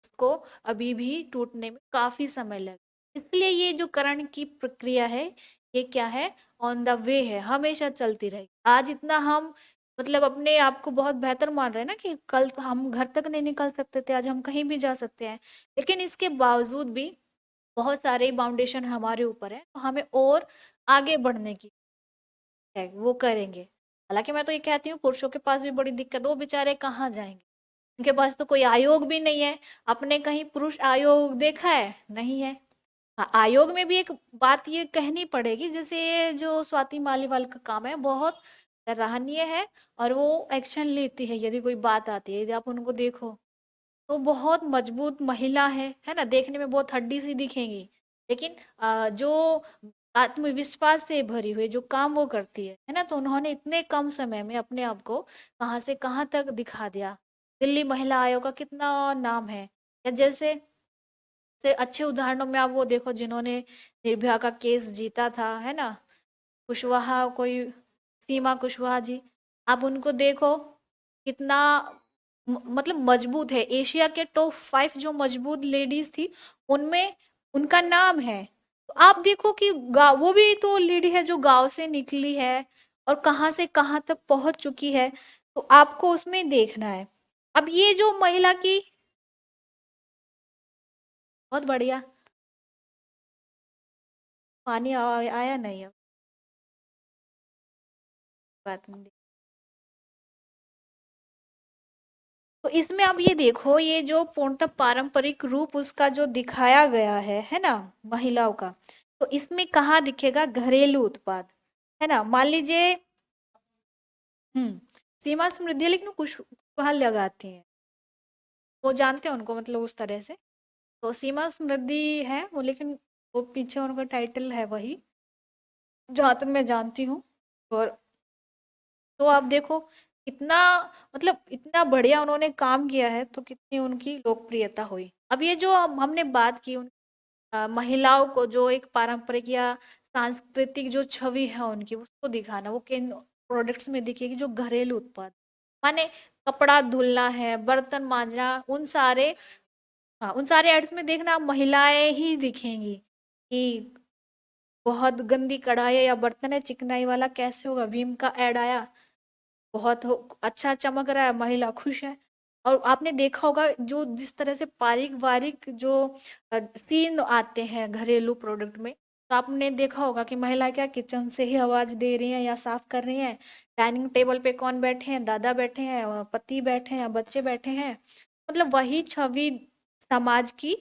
Speaker 1: उसको अभी भी टूटने में काफी समय लगे। इसलिए ये जो करण की प्रक्रिया है, ये क्या है, ऑन द वे है, हमेशा चलती रहेगी। आज इतना हम मतलब अपने आप को बहुत बेहतर मान रहे हैं ना कि कल तो हम घर तक नहीं निकल सकते थे, आज हम कहीं भी जा सकते हैं, लेकिन इसके बावजूद भी बहुत सारे बाउंडेशन हमारे ऊपर है, तो हमें और आगे बढ़ने की है, वो करेंगे। हालांकि मैं तो ये कहती हूँ पुरुषों के पास भी बड़ी दिक्कत, वो बेचारे कहाँ जाएंगे, उनके पास तो कोई आयोग भी नहीं है। आपने कहीं पुरुष आयोग देखा है? नहीं है। हाँ, आयोग में भी एक बात ये कहनी पड़ेगी, जैसे ये जो स्वाति मालीवाल का काम है बहुत सराहनीय है, और वो एक्शन लेती है यदि कोई बात आती है, यदि आप उनको देखो तो बहुत मजबूत महिला है ना, देखने में बहुत हड्डी सी दिखेंगी, लेकिन जो आत्मविश्वास से भरी हुई जो काम वो करती है ना, तो उन्होंने इतने कम समय में अपने आप को कहाँ से कहाँ तक दिखा दिया। दिल्ली महिला आयोग का कितना नाम है, या जैसे से अच्छे उदाहरणों में आप वो देखो जिन्होंने निर्भया का केस जीता था, है ना, कुशवाहा कोई, सीमा कुशवाहा जी, आप उनको देखो कितना मतलब मजबूत है, एशिया के टॉप 5 जो मजबूत लेडीज थी उनमें उनका नाम है। तो आप देखो कि गाँव, वो भी तो लेडी है जो गांव से निकली है और कहाँ से कहाँ तक पहुंच चुकी है, तो आपको उसमें देखना है। अब ये जो महिला की, बहुत बढ़िया, पानी आया नहीं अब, बात नहीं। तो इसमें आप ये देखो, ये जो पूर्णतः पारंपरिक रूप उसका जो दिखाया गया है ना, महिलाओं का, तो इसमें कहाँ दिखेगा, घरेलू उत्पाद, है ना, मान लीजिए। हम्म सीमा समृद्धि, लेकिन वो कुशवाहा लगाती हैं, वो जानते हैं उनको, मतलब उस तरह से। तो सीमा समृद्धि है वो, लेकिन वो पीछे उनका टाइटल है वही, जहाँ तक मैं जानती हूँ। और तो आप देखो कितना, मतलब इतना बढ़िया उन्होंने काम किया है, तो कितनी उनकी लोकप्रियता हुई। अब ये जो हमने बात की महिलाओं को जो एक पारंपरिक या सांस्कृतिक जो छवि है उनकी, उसको दिखाना, वो किन प्रोडक्ट्स में दिखेगी, जो घरेलू उत्पाद माने कपड़ा धुलना है, बर्तन मांजना, उन सारे, हाँ उन सारे एड्स में देखना आप महिलाएं ही दिखेंगी कि बहुत गंदी कढ़ाई है या बर्तन है चिकनाई वाला, कैसे होगा, विम का एड आया, बहुत अच्छा चमक रहा है, महिला खुश है। और आपने देखा होगा जो जिस तरह से बारीक बारीक जो सीन आते हैं घरेलू प्रोडक्ट में, तो आपने देखा होगा कि महिला क्या किचन से ही आवाज दे रही है या साफ कर रही है, डाइनिंग टेबल पे कौन बैठे हैं, दादा बैठे हैं, पति बैठे हैं, बच्चे बैठे हैं। मतलब वही छवि समाज की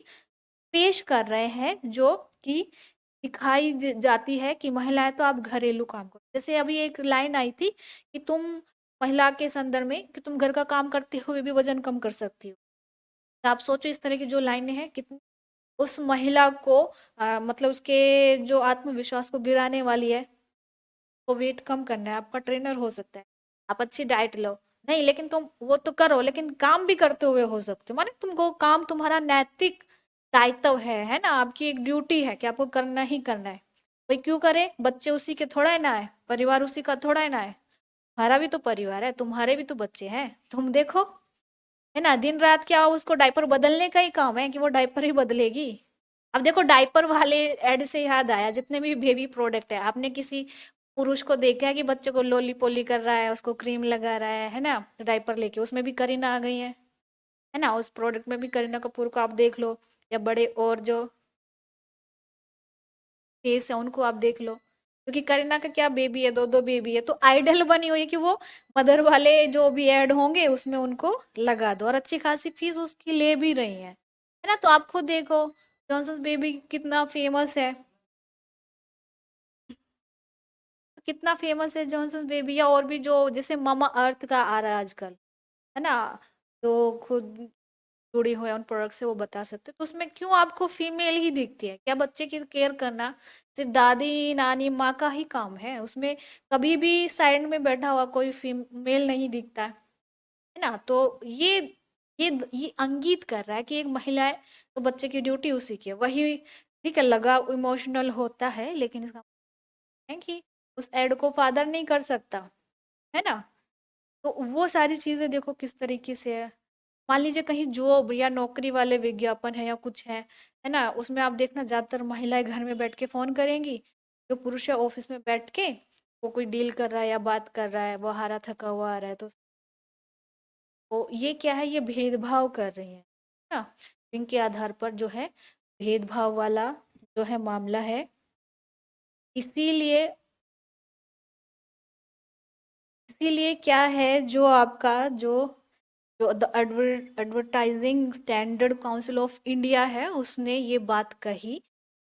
Speaker 1: पेश कर रहे हैं, जो कि दिखाई जाती है कि महिलाएं तो आप घरेलू काम करो। जैसे अभी एक लाइन आई थी कि तुम महिला के संदर्भ में कि तुम घर का काम करते हुए भी वजन कम कर सकती हो। तो आप सोचो इस तरह की जो लाइनें हैं कितनी उस महिला को मतलब उसके जो आत्मविश्वास को गिराने वाली है। वो वेट कम करना है, आपका ट्रेनर हो सकता है, आप अच्छी डाइट लो, नहीं लेकिन तुम वो तो करो, लेकिन काम भी करते हुए हो सकते हो, माने तुमको काम तुम्हारा नैतिक दायित्व है ना, आपकी एक ड्यूटी है कि आपको करना ही करना है। कोई क्यों करे, बच्चे उसी के थोड़ा है ना है, परिवार उसी का थोड़ा है ना है, तुम्हारा भी तो परिवार है, तुम्हारे भी तो बच्चे हैं, तुम देखो, है ना, दिन रात क्या उसको डायपर बदलने का ही काम है कि वो डायपर ही बदलेगी। अब देखो डायपर वाले एड से याद आया, जितने भी बेबी प्रोडक्ट है, आपने किसी पुरुष को देखा है कि बच्चे को लोली पोली कर रहा है, उसको क्रीम लगा रहा है ना, डायपर लेके, उसमें भी करीना आ गई है ना, उस प्रोडक्ट में भी करीना कपूर को आप देख लो, या बड़े और जो फेस है उनको आप देख लो, क्योंकि करीना का क्या बेबी है, दो दो बेबी है, तो आइडल बनी हुई है कि वो मदर वाले जो भी ऐड होंगे उसमें उनको लगा दो, और अच्छी खासी फीस उसकी ले भी रही है ना। तो आप खुद देखो जॉनसन बेबी कितना फेमस है, कितना फेमस है जॉनसन बेबी, या और भी जो जैसे मामा अर्थ का आ रहा है आजकल, है ना, जो खुद जुड़ी हुए उन प्रोडक्ट से वो बता सकते हैं। तो उसमें क्यों आपको फीमेल ही दिखती है, क्या बच्चे की केयर करना सिर्फ दादी नानी माँ का ही काम है, उसमें कभी भी साइड में बैठा हुआ कोई फीमेल नहीं दिखता है ना। तो ये अंकित कर रहा है कि एक महिला है तो बच्चे की ड्यूटी उसी की है, वही ठीक है, लगा इमोशनल होता है, लेकिन इसका मतलब है कि उस एड को फादर नहीं कर सकता, है ना। तो वो सारी चीजें देखो किस तरीके से है। मान लीजिए कहीं जॉब या नौकरी वाले विज्ञापन है या कुछ है ना, उसमें आप देखना ज्यादातर महिलाएं घर में बैठ के फोन करेंगी, जो पुरुष है ऑफिस में बैठ के वो कोई डील कर रहा है या बात कर रहा है, वो हारा थका हुआ आ रहा है, तो ये क्या है, ये भेदभाव कर रही है ना, इनके आधार पर जो है भेदभाव वाला जो है मामला है। इसीलिए इसीलिए क्या है जो आपका जो the advertising standard council of India है, उसने ये बात कही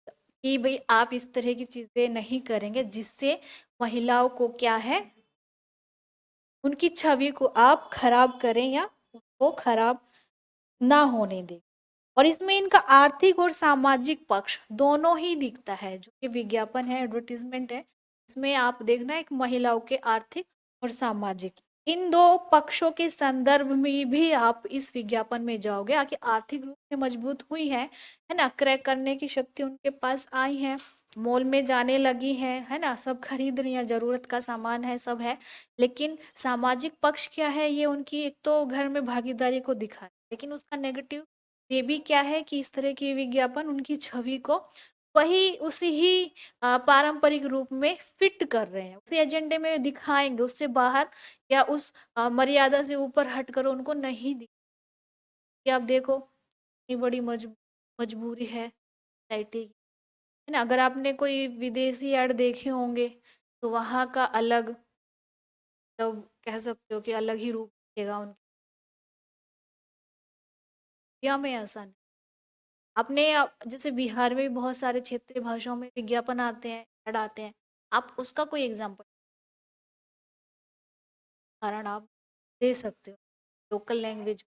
Speaker 1: कि भाई आप इस तरह की चीजें नहीं करेंगे जिससे महिलाओं को क्या है, उनकी छवि को आप खराब करें या उसको खराब ना होने दें। और इसमें इनका आर्थिक और सामाजिक पक्ष दोनों ही दिखता है, जो कि विज्ञापन है, एडवर्टीजमेंट है, इसमें आप देखना एक महिलाओं के आर्थिक और सामाजिक इन दो पक्षों के संदर्भ में भी आप इस विज्ञापन में जाओगे, आखिर आर्थिक रूप से मजबूत हुई है ना, क्रय करने की शक्ति उनके पास आई है, मॉल में जाने लगी है ना, सब खरीद रही है, जरूरत का सामान है, सब है। लेकिन सामाजिक पक्ष क्या है, ये उनकी एक तो घर में भागीदारी को दिखा है, लेकिन उसका नेगेटिव ये भी क्या है कि इस तरह की विज्ञापन उनकी छवि को वही उसी ही पारंपरिक रूप में फिट कर रहे हैं, उसी एजेंडे में दिखाएंगे, उससे बाहर या उस मर्यादा से ऊपर हटकर उनको नहीं दिख। कि आप देखो इतनी बड़ी मजबूरी है सोसाइटी की, है ना। अगर आपने कोई विदेशी ऐड देखे होंगे तो वहाँ का अलग, तो कह सकते हो कि अलग ही रूप दिखेगा उनके, इंडिया में ऐसा नहीं। अपने जैसे बिहार में भी बहुत सारे क्षेत्रीय भाषाओं में विज्ञापन आते हैं, ऐड आते हैं, आप उसका कोई एग्जाम्पल उदाहरण आप दे सकते हो लोकल लैंग्वेज।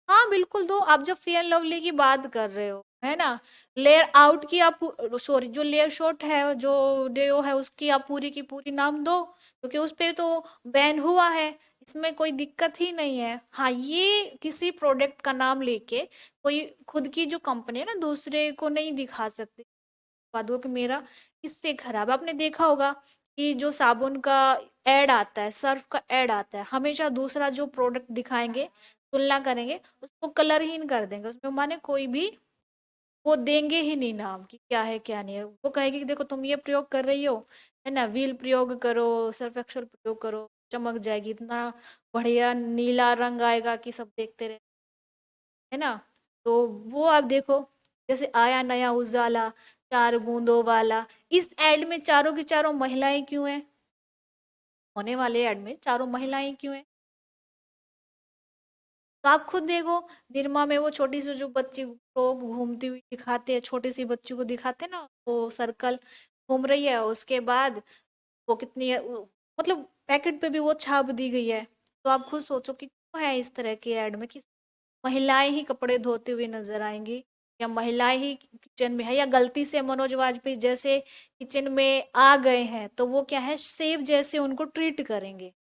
Speaker 1: हाँ हाँ बिल्कुल दो। आप जब फेयर लवली की बात कर रहे हो, है ना, लेयर आउट की आप, सॉरी, जो लेयर शॉट है, जो डेयो है, उसकी आप पूरी की पूरी नाम दो, क्योंकि उस पे तो बैन हुआ है, इसमें कोई दिक्कत ही नहीं है। हाँ, ये किसी प्रोडक्ट का नाम लेके कोई खुद की जो कंपनी है ना, दूसरे को नहीं दिखा सकते बाद वो कि मेरा इससे खराब है। आपने देखा होगा कि जो साबुन का एड आता है, सर्फ का एड आता है, हमेशा दूसरा जो प्रोडक्ट दिखाएंगे, तुलना करेंगे, उसको कलरहीन कर देंगे, उसमें माने कोई भी वो देंगे ही नहीं नाम कि क्या है क्या नहीं है। वो कहेगी कि देखो तुम ये प्रयोग कर रही हो, है ना, व्हील प्रयोग करो, सर्फ एक्सेल प्रयोग करो, चमक जाएगी, इतना बढ़िया नीला रंग आएगा कि सब देखते रहे, है ना। तो वो आप देखो, जैसे आया नया उजाला, 4 बूंदों वाला, इस एड में चारों की चारों महिलाएं क्यों हैं? होने वाले एड में चारों महिलाएं क्यों हैं? तो आप खुद देखो, निरमा में वो छोटी सी जो बच्ची को घूमती हुई दिखाते हैं, छोटी सी बच्ची को दिखाते हैं ना, वो सर्कल घूम रही है, उसके बाद वो कितनी मतलब पैकेट पे भी वो छाप दी गई है। तो आप खुद सोचो कि क्यों है इस तरह के ऐड में कि महिलाएं ही कपड़े धोते हुए नजर आएंगी, या महिलाएं ही किचन में है, या गलती से मनोज वाजपेयी जैसे किचन में आ गए हैं तो वो क्या है, सेफ जैसे उनको ट्रीट करेंगे,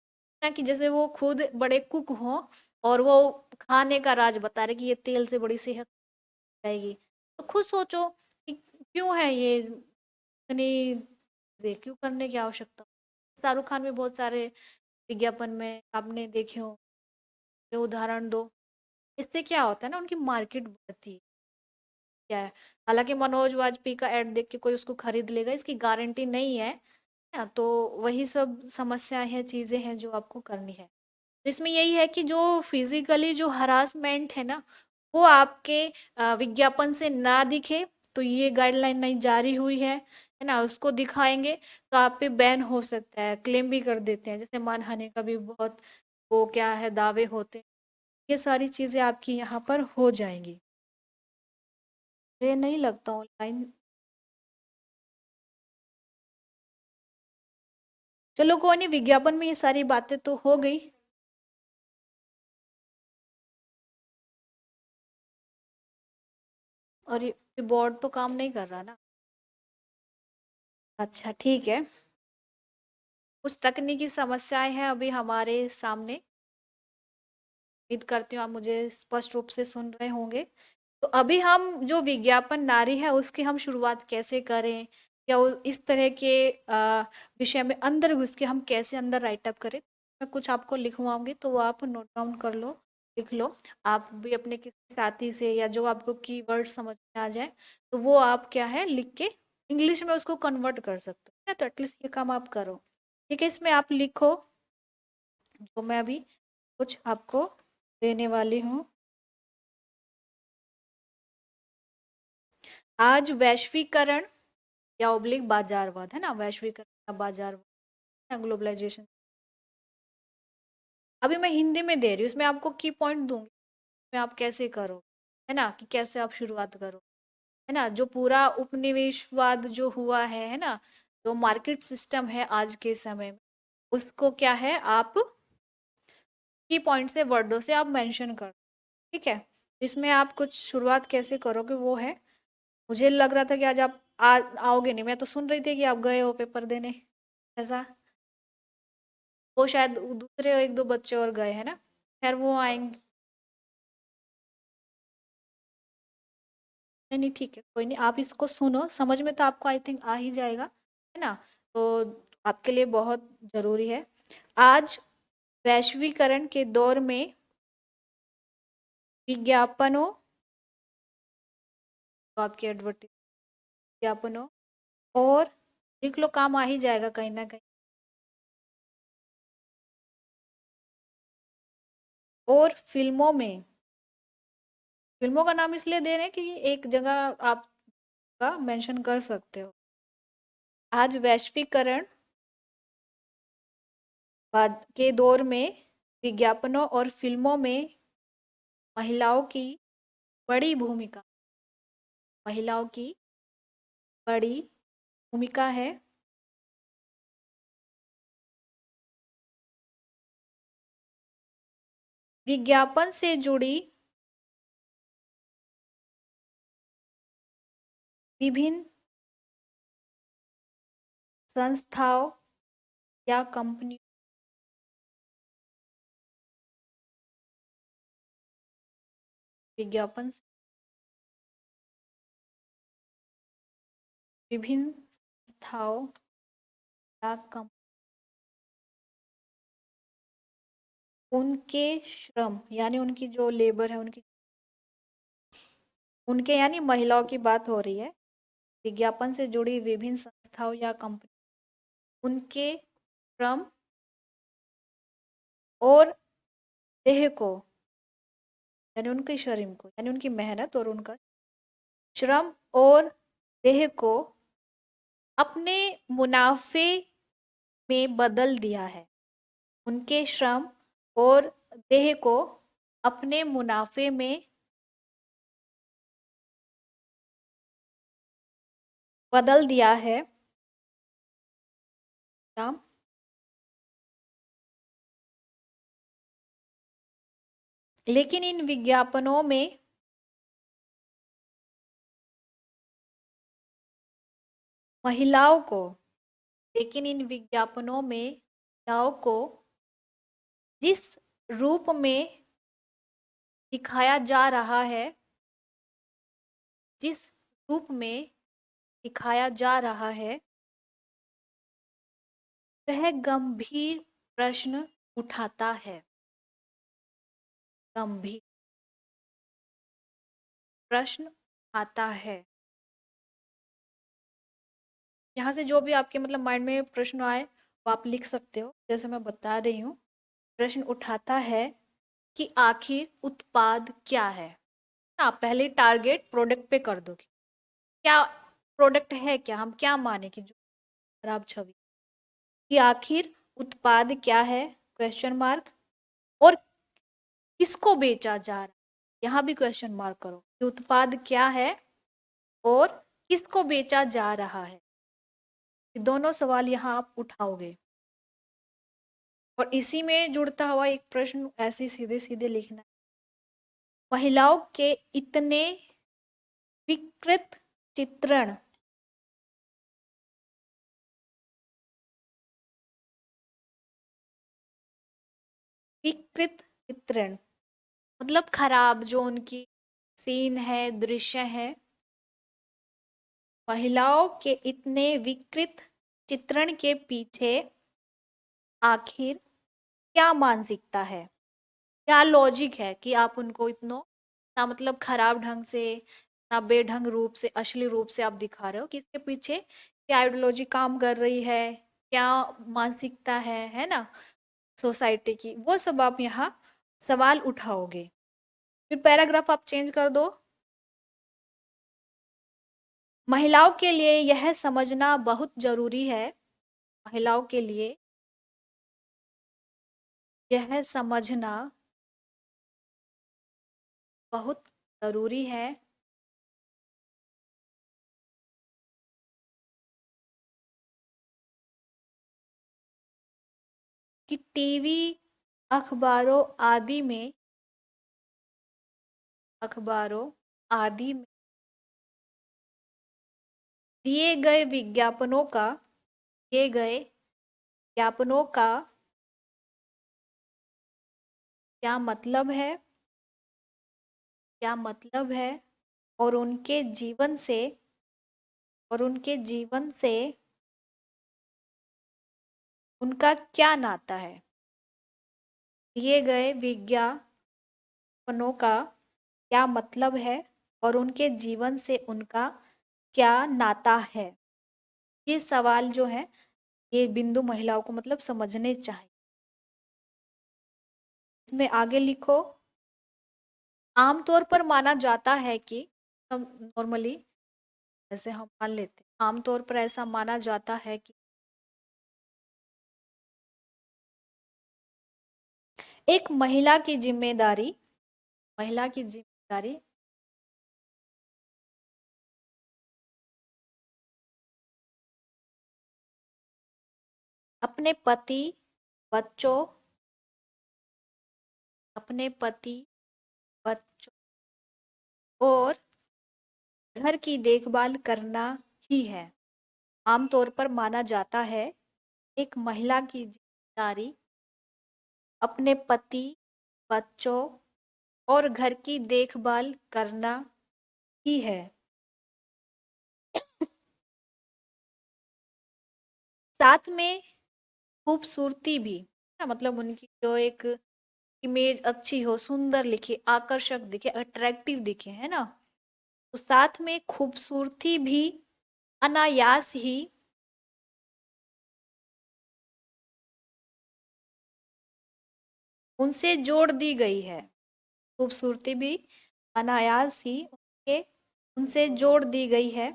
Speaker 1: ना कि जैसे वो खुद बड़े कुक हों और वो खाने का राज बता रहे कि ये तेल से बड़ी सेहत आएगी। तो खुद सोचो कि क्यों है ये इतनी, ये क्यों करने की आवश्यकता। शाहरुख खान में बहुत सारे विज्ञापन में आपने देखे हो, ये उदाहरण दो। इससे क्या होता है ना, उनकी मार्केट बढ़ती है, क्या है। हालांकि मनोज वाजपेयी का एड देख के कोई उसको खरीद लेगा, इसकी गारंटी नहीं है, ना। तो वही सब समस्याएं हैं, चीजें हैं जो आपको करनी है। तो इसमें यही है कि जो फिजिकली जो हरासमेंट है ना, वो आपके विज्ञापन से ना दिखे, तो ये गाइडलाइन नहीं जारी हुई है ना, उसको दिखाएंगे तो आप पे बैन हो सकता है, क्लेम भी कर देते हैं, जैसे मानहानि का भी बहुत वो क्या है दावे होते हैं। ये सारी चीजें आपकी यहाँ पर हो जाएंगी। ये नहीं लगता ऑनलाइन। चलो कोई नहीं, विज्ञापन में ये सारी बातें तो हो गई। और ये बोर्ड तो काम नहीं कर रहा ना? अच्छा ठीक है। कुछ तकनीकी समस्याएं हैं अभी हमारे सामने, उम्मीद करती हूँ आप मुझे स्पष्ट रूप से सुन रहे होंगे। तो अभी हम जो विज्ञापन नारी है उसकी हम शुरुआत कैसे करें, या इस तरह के विषय में अंदर घुस के हम कैसे अंदर राइट अप करें, मैं कुछ आपको लिखवाऊंगी तो वो आप नोट डाउन कर लो, लिख लो। आप भी अपने किसी साथी से, या जो आपको कीवर्ड समझ में आ जाए, तो वो आप क्या है लिख के इंग्लिश में उसको कन्वर्ट कर सकते हो ना, तो एटलीस्ट ये काम आप करो। ठीक है, इसमें आप लिखो जो मैं अभी कुछ आपको देने वाली हूँ। आज वैश्वीकरण या ओब्लिक बाजारवाद, है ना, वैश्वीकरण या बाजारवाद, ग्लोबलाइजेशन। अभी मैं हिंदी में दे रही हूँ, इसमें आपको की पॉइंट दूंगी, में आप कैसे करो, है ना, कि कैसे आप शुरुआत करो, है ना। जो पूरा उपनिवेशवाद जो हुआ है ना, जो मार्केट सिस्टम है आज के समय में, उसको क्या है आप की पॉइंट से वर्डों से आप मेंशन करो। ठीक है, इसमें आप कुछ शुरुआत कैसे करोगे वो है। मुझे लग रहा था कि आज आप आओगे नहीं, मैं तो सुन रही थी कि आप गए हो पेपर देने, ऐसा। वो शायद दूसरे एक दो बच्चे और गए हैं ना, खैर वो आएंगे। नहीं नहीं ठीक है, कोई नहीं, आप इसको सुनो, समझ में तो आपको आई थिंक आ ही जाएगा, है ना। तो आपके लिए बहुत जरूरी है। आज वैश्वीकरण के दौर में विज्ञापनों, तो आपकी एडवर्टाइज विज्ञापनों और लिख लो, काम आ ही जाएगा कहीं ना कहीं, और फिल्मों में, फिल्मों का नाम इसलिए दे रहे हैं कि एक जगह आपका मेंशन कर सकते हो। आज वैश्वीकरण बाद के दौर में विज्ञापनों और फिल्मों में महिलाओं की बड़ी भूमिका, महिलाओं की बड़ी भूमिका है। विज्ञापन से जुड़ी विभिन्न संस्थाओं या कंपनी विज्ञापन से विभिन्न संस्थाओं या कंपनी उनके श्रम यानी उनकी जो लेबर है उनके यानी महिलाओं की बात हो रही है। विज्ञापन से जुड़ी विभिन्न संस्थाओं या कंपनी उनके श्रम और देह को यानी उनके शरीर को यानी उनकी मेहनत और उनका श्रम और देह को अपने मुनाफे में बदल दिया है। उनके श्रम और देह को अपने मुनाफे में बदल दिया है। लेकिन इन विज्ञापनों में महिलाओं को लेकिन इन विज्ञापनों में महिलाओं को जिस रूप में दिखाया जा रहा है जिस रूप में दिखाया जा रहा है वह गंभीर प्रश्न उठाता है। गंभीर प्रश्न आता है। यहाँ से जो भी आपके मतलब माइंड में प्रश्न आए वो आप लिख सकते हो। जैसे मैं बता रही हूँ, प्रश्न उठाता है कि आखिर उत्पाद क्या है। आप पहले टारगेट प्रोडक्ट पे कर दो, क्या प्रोडक्ट है, क्या हम क्या माने कि जो खराब छवि कि आखिर उत्पाद क्या है क्वेश्चन मार्क और किसको बेचा जा रहा है। यहाँ भी क्वेश्चन मार्क करो कि उत्पाद क्या है और किसको बेचा जा रहा है। दोनों सवाल यहाँ आप उठाओगे और इसी में जुड़ता हुआ एक प्रश्न ऐसे सीधे सीधे लिखना है। महिलाओं के इतने विकृत चित्रण विकृत चित्रण मतलब खराब जो उनकी सीन है दृश्य है। महिलाओं के इतने विकृत चित्रण के पीछे आखिर क्या मानसिकता है, क्या लॉजिक है कि आप उनको इतना ना मतलब खराब ढंग से ना बेढंग रूप से अश्लील रूप से आप दिखा रहे हो कि इसके पीछे क्या आइडियोलॉजी काम कर रही है, क्या मानसिकता है ना सोसाइटी की, वो सब आप यहाँ सवाल उठाओगे। फिर पैराग्राफ आप चेंज कर दो। महिलाओं के लिए यह समझना बहुत जरूरी है। महिलाओं के लिए यह समझना बहुत जरूरी है कि टीवी अखबारों आदि में दिए गए विज्ञापनों का क्या मतलब है और उनके जीवन से उनका क्या नाता है। दिए गए विज्ञापनों का क्या मतलब है और उनके जीवन से उनका क्या नाता है। ये सवाल जो है ये बिंदु महिलाओं को मतलब समझने चाहिए। इसमें आगे लिखो, आमतौर पर माना जाता है कि नॉर्मली जैसे हम मान लेते हैं आमतौर पर ऐसा माना जाता है कि एक महिला की जिम्मेदारी अपने पति बच्चों अपने पति बच्चों और घर की देखभाल करना ही है। आमतौर पर माना जाता है एक महिला की जिम्मेदारी अपने पति, बच्चों और घर की देखभाल करना ही है। साथ में खूबसूरती भी, ना मतलब उनकी जो एक इमेज अच्छी हो, सुंदर लिखे, आकर्षक दिखे, अट्रैक्टिव दिखे, है ना। तो साथ में खूबसूरती भी अनायास ही उनसे जोड़ दी गई है। खूबसूरती भी अनायास ही उनसे जोड़ दी गई है।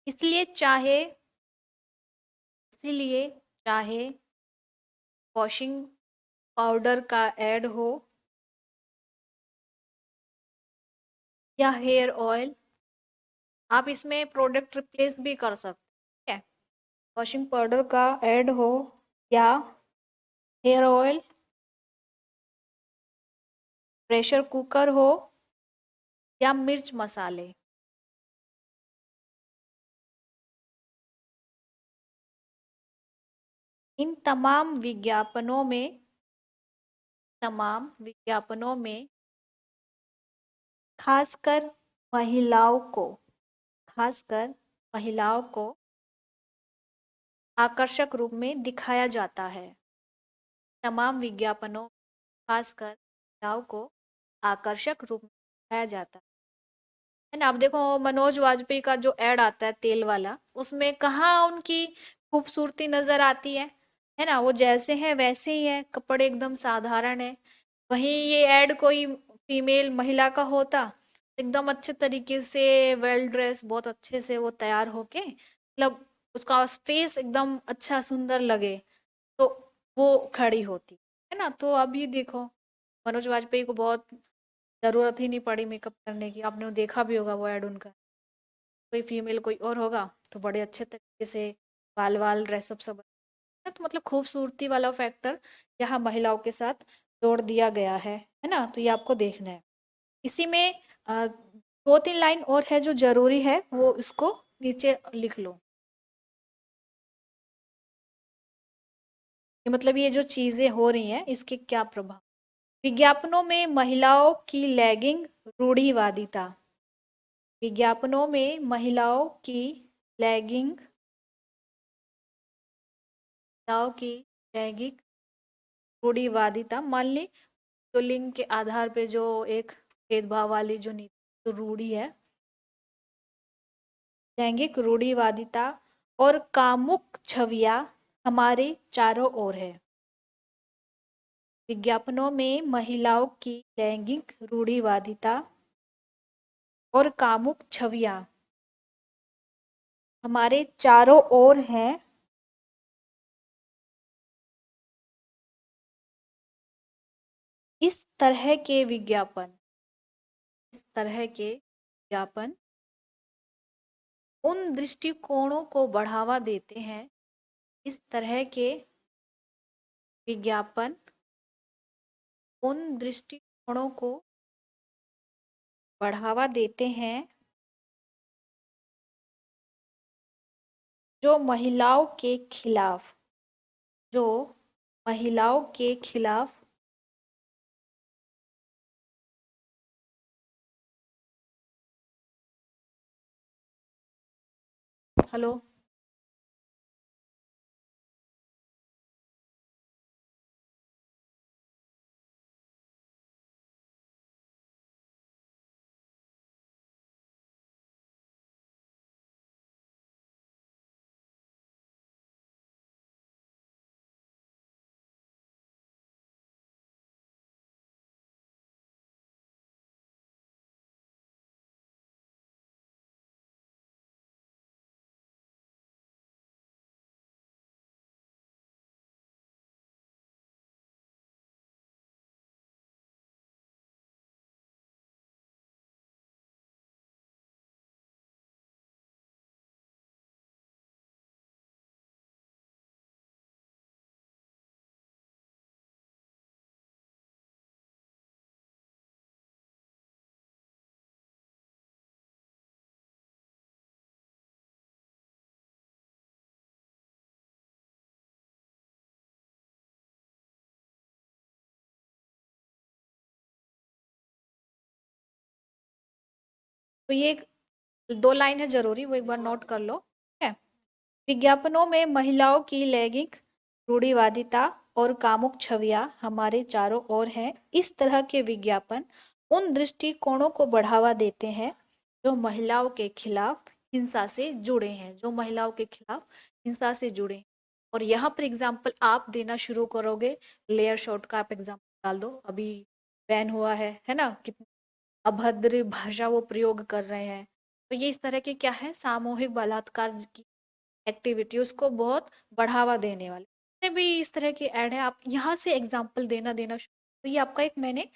Speaker 1: इसलिए चाहे इसीलिए चाहे वॉशिंग पाउडर का ऐड हो या हेयर ऑयल, आप इसमें प्रोडक्ट रिप्लेस भी कर सकते हैं। वॉशिंग पाउडर का ऐड हो या हेयर ऑयल, प्रेशर कुकर हो या मिर्च मसाले, इन तमाम विज्ञापनों में खासकर महिलाओं को खासकर महिलाओं को आकर्षक रूप में दिखाया जाता है। तमाम विज्ञापनों, खासकर महिलाओं को आकर्षक रूप में दिखाया जाता है ना। आप देखो मनोज वाजपेयी का जो एड आता है तेल वाला, उसमें कहाँ उनकी खूबसूरती नजर आती है ना। वो जैसे हैं वैसे ही है, कपड़े एकदम साधारण है। वहीं ये ऐड कोई फीमेल महिला का होता, एकदम अच्छे तरीके से वेल ड्रेस, बहुत अच्छे से वो तैयार होके, मतलब उसका स्पेस एकदम अच्छा सुंदर लगे, तो वो खड़ी होती है ना। तो अभी देखो मनोज वाजपेयी को बहुत जरूरत ही नहीं पड़ी मेकअप करने की, आपने वो देखा भी होगा वो ऐड उनका। कोई फीमेल कोई और होगा तो बड़े अच्छे तरीके से बाल वाल ड्रेसअप सब है। तो मतलब खूबसूरती वाला फैक्टर यहाँ महिलाओं के साथ जोड़ दिया गया है ना। तो ये आपको देखना है। इसी में दो तीन लाइन और है जो जरूरी है, वो इसको नीचे लिख लो। ये मतलब ये जो चीजें हो रही हैं इसके क्या प्रभाव। विज्ञापनों में महिलाओं की लैगिंग रूढ़िवादिता, विज्ञापनों में महिलाओं की लैगिंग महिलाओं की लैंगिक रूढ़िवादिता, मान ली तो लिंग के आधार पे जो एक भेदभाव वाली जो नीति, तो रूढ़ी है, लैंगिक रूढ़िवादिता और कामुक छवियां हमारे चारों ओर है। विज्ञापनों में महिलाओं की लैंगिक रूढ़िवादिता और कामुक छवियां हमारे चारों ओर हैं। इस तरह के विज्ञापन इस तरह के विज्ञापन उन दृष्टिकोणों को बढ़ावा देते हैं। इस तरह के विज्ञापन उन दृष्टिकोणों को बढ़ावा देते हैं जो जो महिलाओं के खिलाफ हेलो। तो ये 2 लाइन है जरूरी, वो एक बार नोट कर लो, ठीक है। विज्ञापनों में महिलाओं की लैंगिक रूढ़िवादिता और कामुक छवियां हमारे चारों ओर हैं। इस तरह के विज्ञापन उन दृष्टिकोणों को बढ़ावा देते हैं जो महिलाओं के खिलाफ हिंसा से जुड़े हैं, जो महिलाओं के खिलाफ हिंसा से जुड़े हैं। और यहाँ पर एग्जाम्पल आप देना शुरू करोगे, लेयर शॉट का आप एग्जाम्पल डाल दो, अभी बैन हुआ है ना, कितनी अभद्र भाषा वो प्रयोग कर रहे हैं। तो ये इस तरह के क्या है, सामूहिक बलात्कार की एक्टिविटी, उसको बहुत बढ़ावा देने वाले जितने भी इस तरह के ऐड है, आप यहाँ से एग्जाम्पल देना देना शुरू। तो ये आपका एक मैंने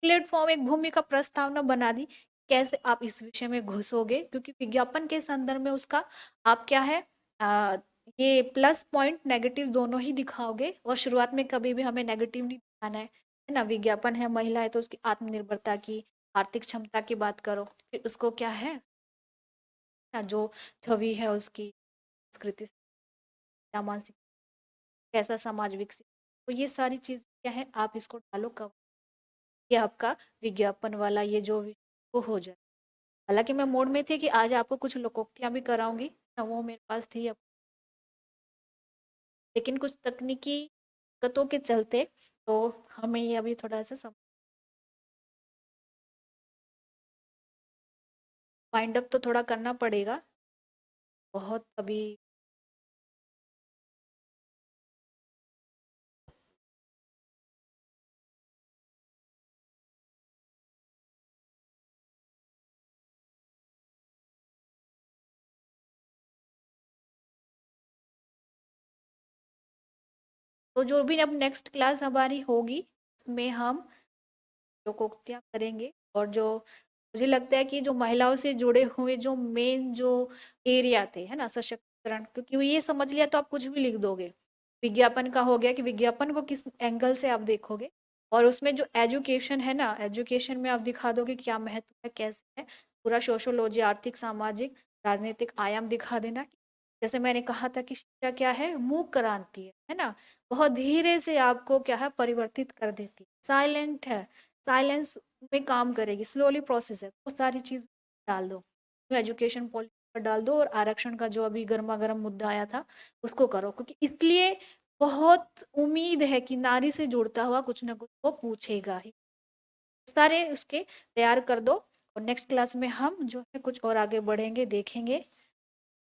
Speaker 1: प्लेटफॉर्म, एक भूमिका प्रस्तावना बना दी, कैसे आप इस विषय में घुसोगे, क्योंकि विज्ञापन के संदर्भ में उसका आप क्या है, आ, ये प्लस पॉइंट नेगेटिव दोनों ही दिखाओगे। और शुरुआत में कभी भी हमें नेगेटिव नहीं दिखाना है ना। विज्ञापन है, महिला है, तो उसकी आत्मनिर्भरता की, आर्थिक क्षमता की बात करो, फिर उसको क्या है ना, जो छवि है उसकी, संस्कृति, क्या मानसिक, कैसा समाज विकसित, तो ये सारी चीज क्या है, आप इसको डालो कब, ये आपका विज्ञापन वाला ये जो वो हो जाए। हालांकि मैं मूड में थी कि आज आपको कुछ लोकोक्तियां भी कराऊंगी ना, वो मेरे पास थी अब, लेकिन कुछ तकनीकी दिक्कतों के चलते तो हमें ये अभी थोड़ा सा वाइंड अप तो थोड़ा करना पड़ेगा, बहुत अभी। तो जो भी अब नेक्स्ट क्लास हमारी होगी, उसमें हम लोकोक्तियां करेंगे, और जो मुझे लगता है कि जो महिलाओं से जुड़े हुए जो मेन जो एरिया थे, है ना, सशक्तिकरण, क्योंकि वो ये समझ लिया तो आप कुछ भी लिख दोगे। विज्ञापन का हो गया कि विज्ञापन को किस एंगल से आप देखोगे, और उसमें जो एजुकेशन है ना, एजुकेशन में आप दिखा दोगे क्या महत्व है, कैसे है, पूरा सोशोलॉजी, आर्थिक, सामाजिक, राजनीतिक आयाम दिखा देना। जैसे मैंने कहा था कि शिक्षा क्या है, मूक क्रांति है ना, बहुत धीरे से आपको क्या है, परिवर्तित कर देती है, साइलेंट है, साइलेंस में काम करेगी, स्लोली प्रोसेस है, वो सारी चीज डाल दो, तो एजुकेशन पॉलिसी पर डाल दो, और आरक्षण का जो अभी गर्मा गर्म मुद्दा आया था उसको करो, क्योंकि इसलिए बहुत उम्मीद है कि नारी से जुड़ता हुआ कुछ ना कुछ वो पूछेगा ही। सारे उसके तैयार कर दो, और नेक्स्ट क्लास में हम जो है कुछ और आगे बढ़ेंगे, देखेंगे